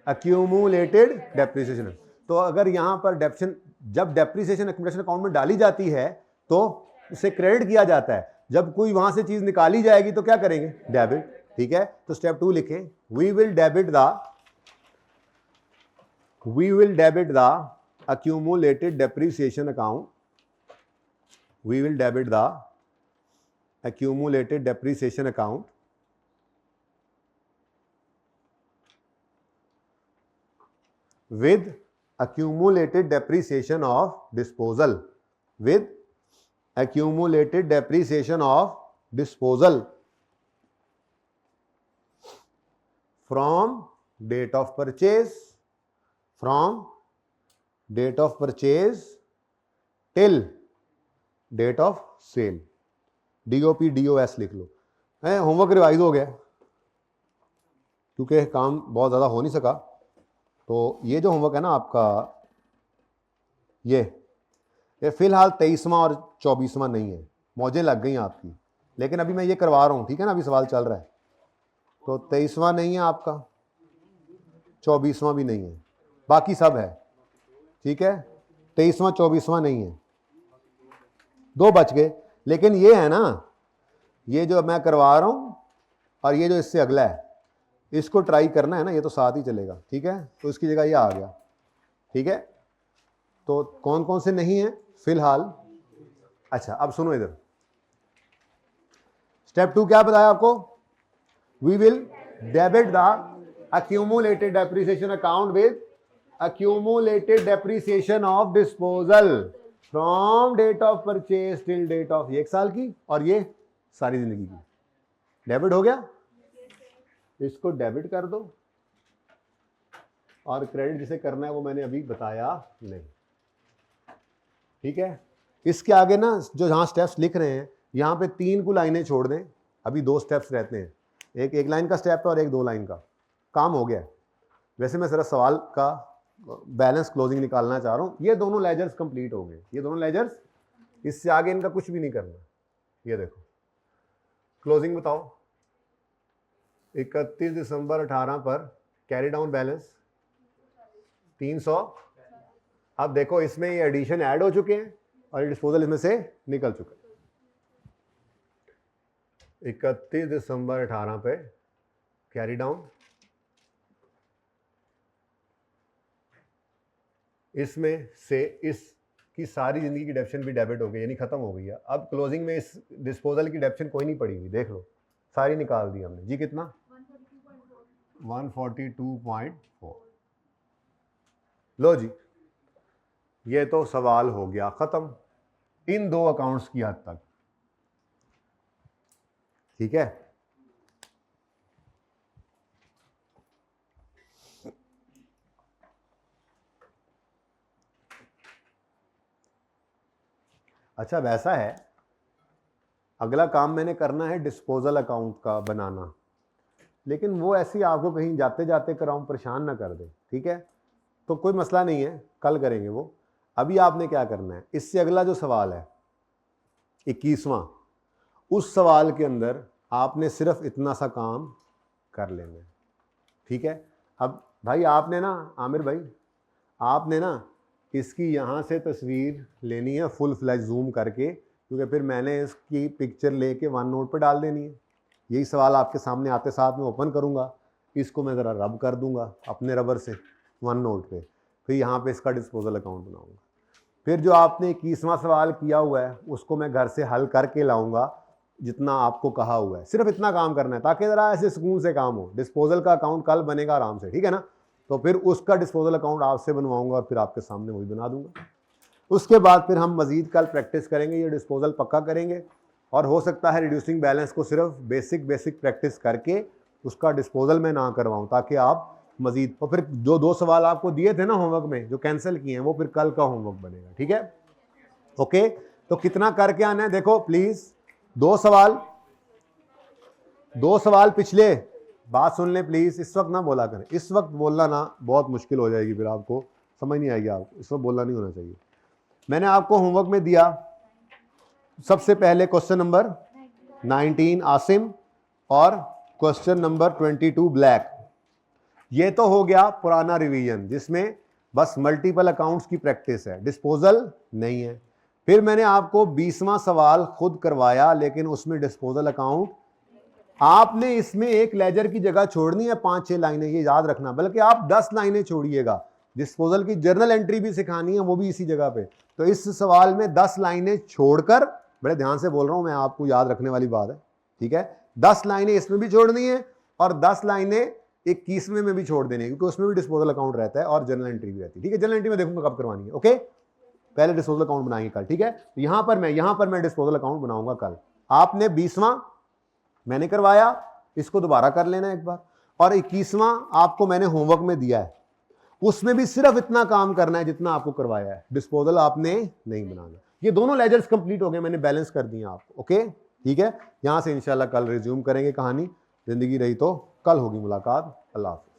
Accumulated depreciation. तो अगर यहाँ पर डेप्शन जब डेप्रिसिएशन एक्यूमुलेशन अकाउंट में डाली जाती है तो उसे क्रेडिट किया जाता है, जब कोई वहां से चीज निकाली जाएगी तो क्या करेंगे, डेबिट। ठीक है, तो स्टेप 2 लिखें, we will debit the accumulated depreciation account, we will debit the accumulated depreciation account with accumulated depreciation of disposal, with accumulated depreciation of disposal from date of purchase, from date of purchase till date of sale, DOP DOS लिख लो। Homework revise हो गया क्योंकि काम बहुत ज़्यादा हो नहीं सका, तो ये जो होमवर्क है ना आपका, ये फिलहाल 23वां और 24वां नहीं है, मौजें लग गई आपकी, लेकिन अभी मैं ये करवा रहा हूँ, ठीक है ना, अभी सवाल चल रहा है। तो 23वां नहीं है आपका, 24वां भी नहीं है, बाकी सब है। ठीक है, 23वां 24वां नहीं है, 2 बच गए। लेकिन ये है ना, ये जो मैं करवा रहा हूं और ये जो इससे अगला है, इसको ट्राई करना है ना, ये तो साथ ही चलेगा। ठीक है, तो इसकी जगह ये आ गया। ठीक है, तो कौन कौन से नहीं है फिलहाल। अच्छा, अब सुनो इधर, स्टेप 2 क्या बताया आपको, we will debit the accumulated depreciation account with accumulated depreciation of disposal from date of purchase till date of, ये 1 साल की और ये सारी जिंदगी की। डेबिट हो गया, इसको डेबिट कर दो, और क्रेडिट जिसे करना है वो मैंने अभी बताया नहीं। ठीक है, इसके आगे ना जो जहां स्टेप्स लिख रहे हैं, यहां पे 3 को लाइनें छोड़ दें, अभी 2 स्टेप्स रहते हैं, एक लाइन का स्टेप है और एक 2 लाइन का। काम हो गया। वैसे मैं सिर्फ सवाल का बैलेंस क्लोजिंग निकालना चाह रहा हूँ। ये दोनों लेजर्स कंप्लीट हो गए, ये दोनों लेजर्स, इससे आगे इनका कुछ भी नहीं करना। ये देखो क्लोजिंग बताओ, 31 दिसंबर 18 पर कैरी डाउन बैलेंस 300। अब देखो इसमें ये एडिशन ऐड हो चुके हैं और ये डिस्पोजल इसमें से निकल चुका है। 31 दिसंबर 18 पे कैरी डाउन, इसमें से इसकी सारी जिंदगी की डेप्शन भी डेबिट हो गई, यानी खत्म हो गई है। अब क्लोजिंग में इस डिस्पोजल की डेप्शन कोई नहीं पड़ी हुई, देख लो सारी निकाल दी हमने जी। कितना 142.4। लो जी, ये तो सवाल हो गया खत्म इन 2 अकाउंट्स की हद तक। ठीक है, अच्छा वैसा है, अगला काम मैंने करना है डिस्पोजल अकाउंट का बनाना, लेकिन वो ऐसी आपको कहीं जाते जाते कराऊं, परेशान ना कर दे। ठीक है, तो कोई मसला नहीं है, कल करेंगे वो। अभी आपने क्या करना है, इससे अगला जो सवाल है 21वां, उस सवाल के अंदर आपने सिर्फ इतना सा काम कर लेना है। ठीक है, अब भाई आपने ना, आमिर भाई आपने ना इसकी यहाँ से तस्वीर लेनी है फुल फ्लैश जूम करके, क्योंकि फिर मैंने इसकी पिक्चर लेके वन नोट पे डाल देनी है। यही सवाल आपके सामने आते साथ में ओपन करूँगा, इसको मैं ज़रा रब कर दूंगा अपने रबर से वन नोट पे, फिर यहाँ पे इसका डिस्पोजल अकाउंट बनाऊँगा। फिर जो आपने 21वां सवाल किया हुआ है उसको मैं घर से हल करके लाऊंगा, जितना आपको कहा हुआ है। सिर्फ इतना काम करना है ताकि ज़रा ऐसे सुकून से काम हो। डिस्पोजल का अकाउंट कल बनेगा आराम से, ठीक है ना, तो फिर उसका डिस्पोजल अकाउंट आपसे बनवाऊंगा और फिर आपके सामने वही बना दूंगा। उसके बाद फिर हम मज़ीद कल प्रैक्टिस करेंगे, ये डिस्पोजल पक्का करेंगे, और हो सकता है रिड्यूसिंग बैलेंस को सिर्फ बेसिक प्रैक्टिस करके उसका डिस्पोजल में ना करवाऊँ, ताकि आप मज़ीद, और फिर जो 2 सवाल आपको दिए थे ना होमवर्क में जो कैंसिल किए हैं, वो फिर कल का होमवर्क बनेगा। ठीक है, ओके। तो कितना करके आना है, देखो प्लीज़ 2 सवाल पिछले, बात सुन लें प्लीज़, इस वक्त ना बोला करें, इस वक्त बोलना ना बहुत मुश्किल हो जाएगी, फिर आपको समझ नहीं आएगी, आपको इस वक्त बोलना नहीं होना चाहिए। मैंने आपको होमवर्क में दिया सबसे पहले क्वेश्चन नंबर 19 आसिम और क्वेश्चन नंबर 22 ब्लैक। ये तो हो गया पुराना रिवीजन, जिसमें बस मल्टीपल अकाउंट्स की प्रैक्टिस है, डिस्पोजल नहीं है। फिर मैंने आपको 20वां सवाल खुद करवाया, लेकिन उसमें डिस्पोजल अकाउंट आपने इसमें एक लेजर की जगह छोड़नी है 5-6 लाइनें, ये याद रखना, बल्कि आप 10 लाइनें छोड़िएगा। डिस्पोजल की जर्नल एंट्री भी सिखानी है, वो भी इसी जगह पे। तो इस सवाल में 10 लाइनें छोड़कर, बड़े ध्यान से बोल रहा हूं मैं, आपको याद रखने वाली बात है, ठीक है। 10 लाइनें इसमें भी छोड़नी है और 10 लाइनें 21वें में भी छोड़ देनी है, क्योंकि उसमें भी डिस्पोजल अकाउंट रहता है और जर्नल एंट्री भी रहती है, ठीक है। जर्नल एंट्री में देखूंगा कब करवानी है, ओके। पहले डिस्पोजल अकाउंट बनाएंगे कल, ठीक है। तो यहां पर मैं डिस्पोजल अकाउंट बनाऊंगा कल। आपने 20वां मैंने करवाया, इसको दोबारा कर लेना एक बार, और 21वां आपको मैंने होमवर्क में दिया है, उसमें भी सिर्फ इतना काम करना है जितना आपको करवाया है, डिस्पोजल आपने नहीं बनाना। ये दोनों लेजर्स कंप्लीट हो गए, मैंने बैलेंस कर दिया आपको, ओके, ठीक है। यहां से इंशाल्लाह कल रिज्यूम करेंगे कहानी। जिंदगी रही तो कल होगी मुलाकात। अल्लाह हाफ़िज़।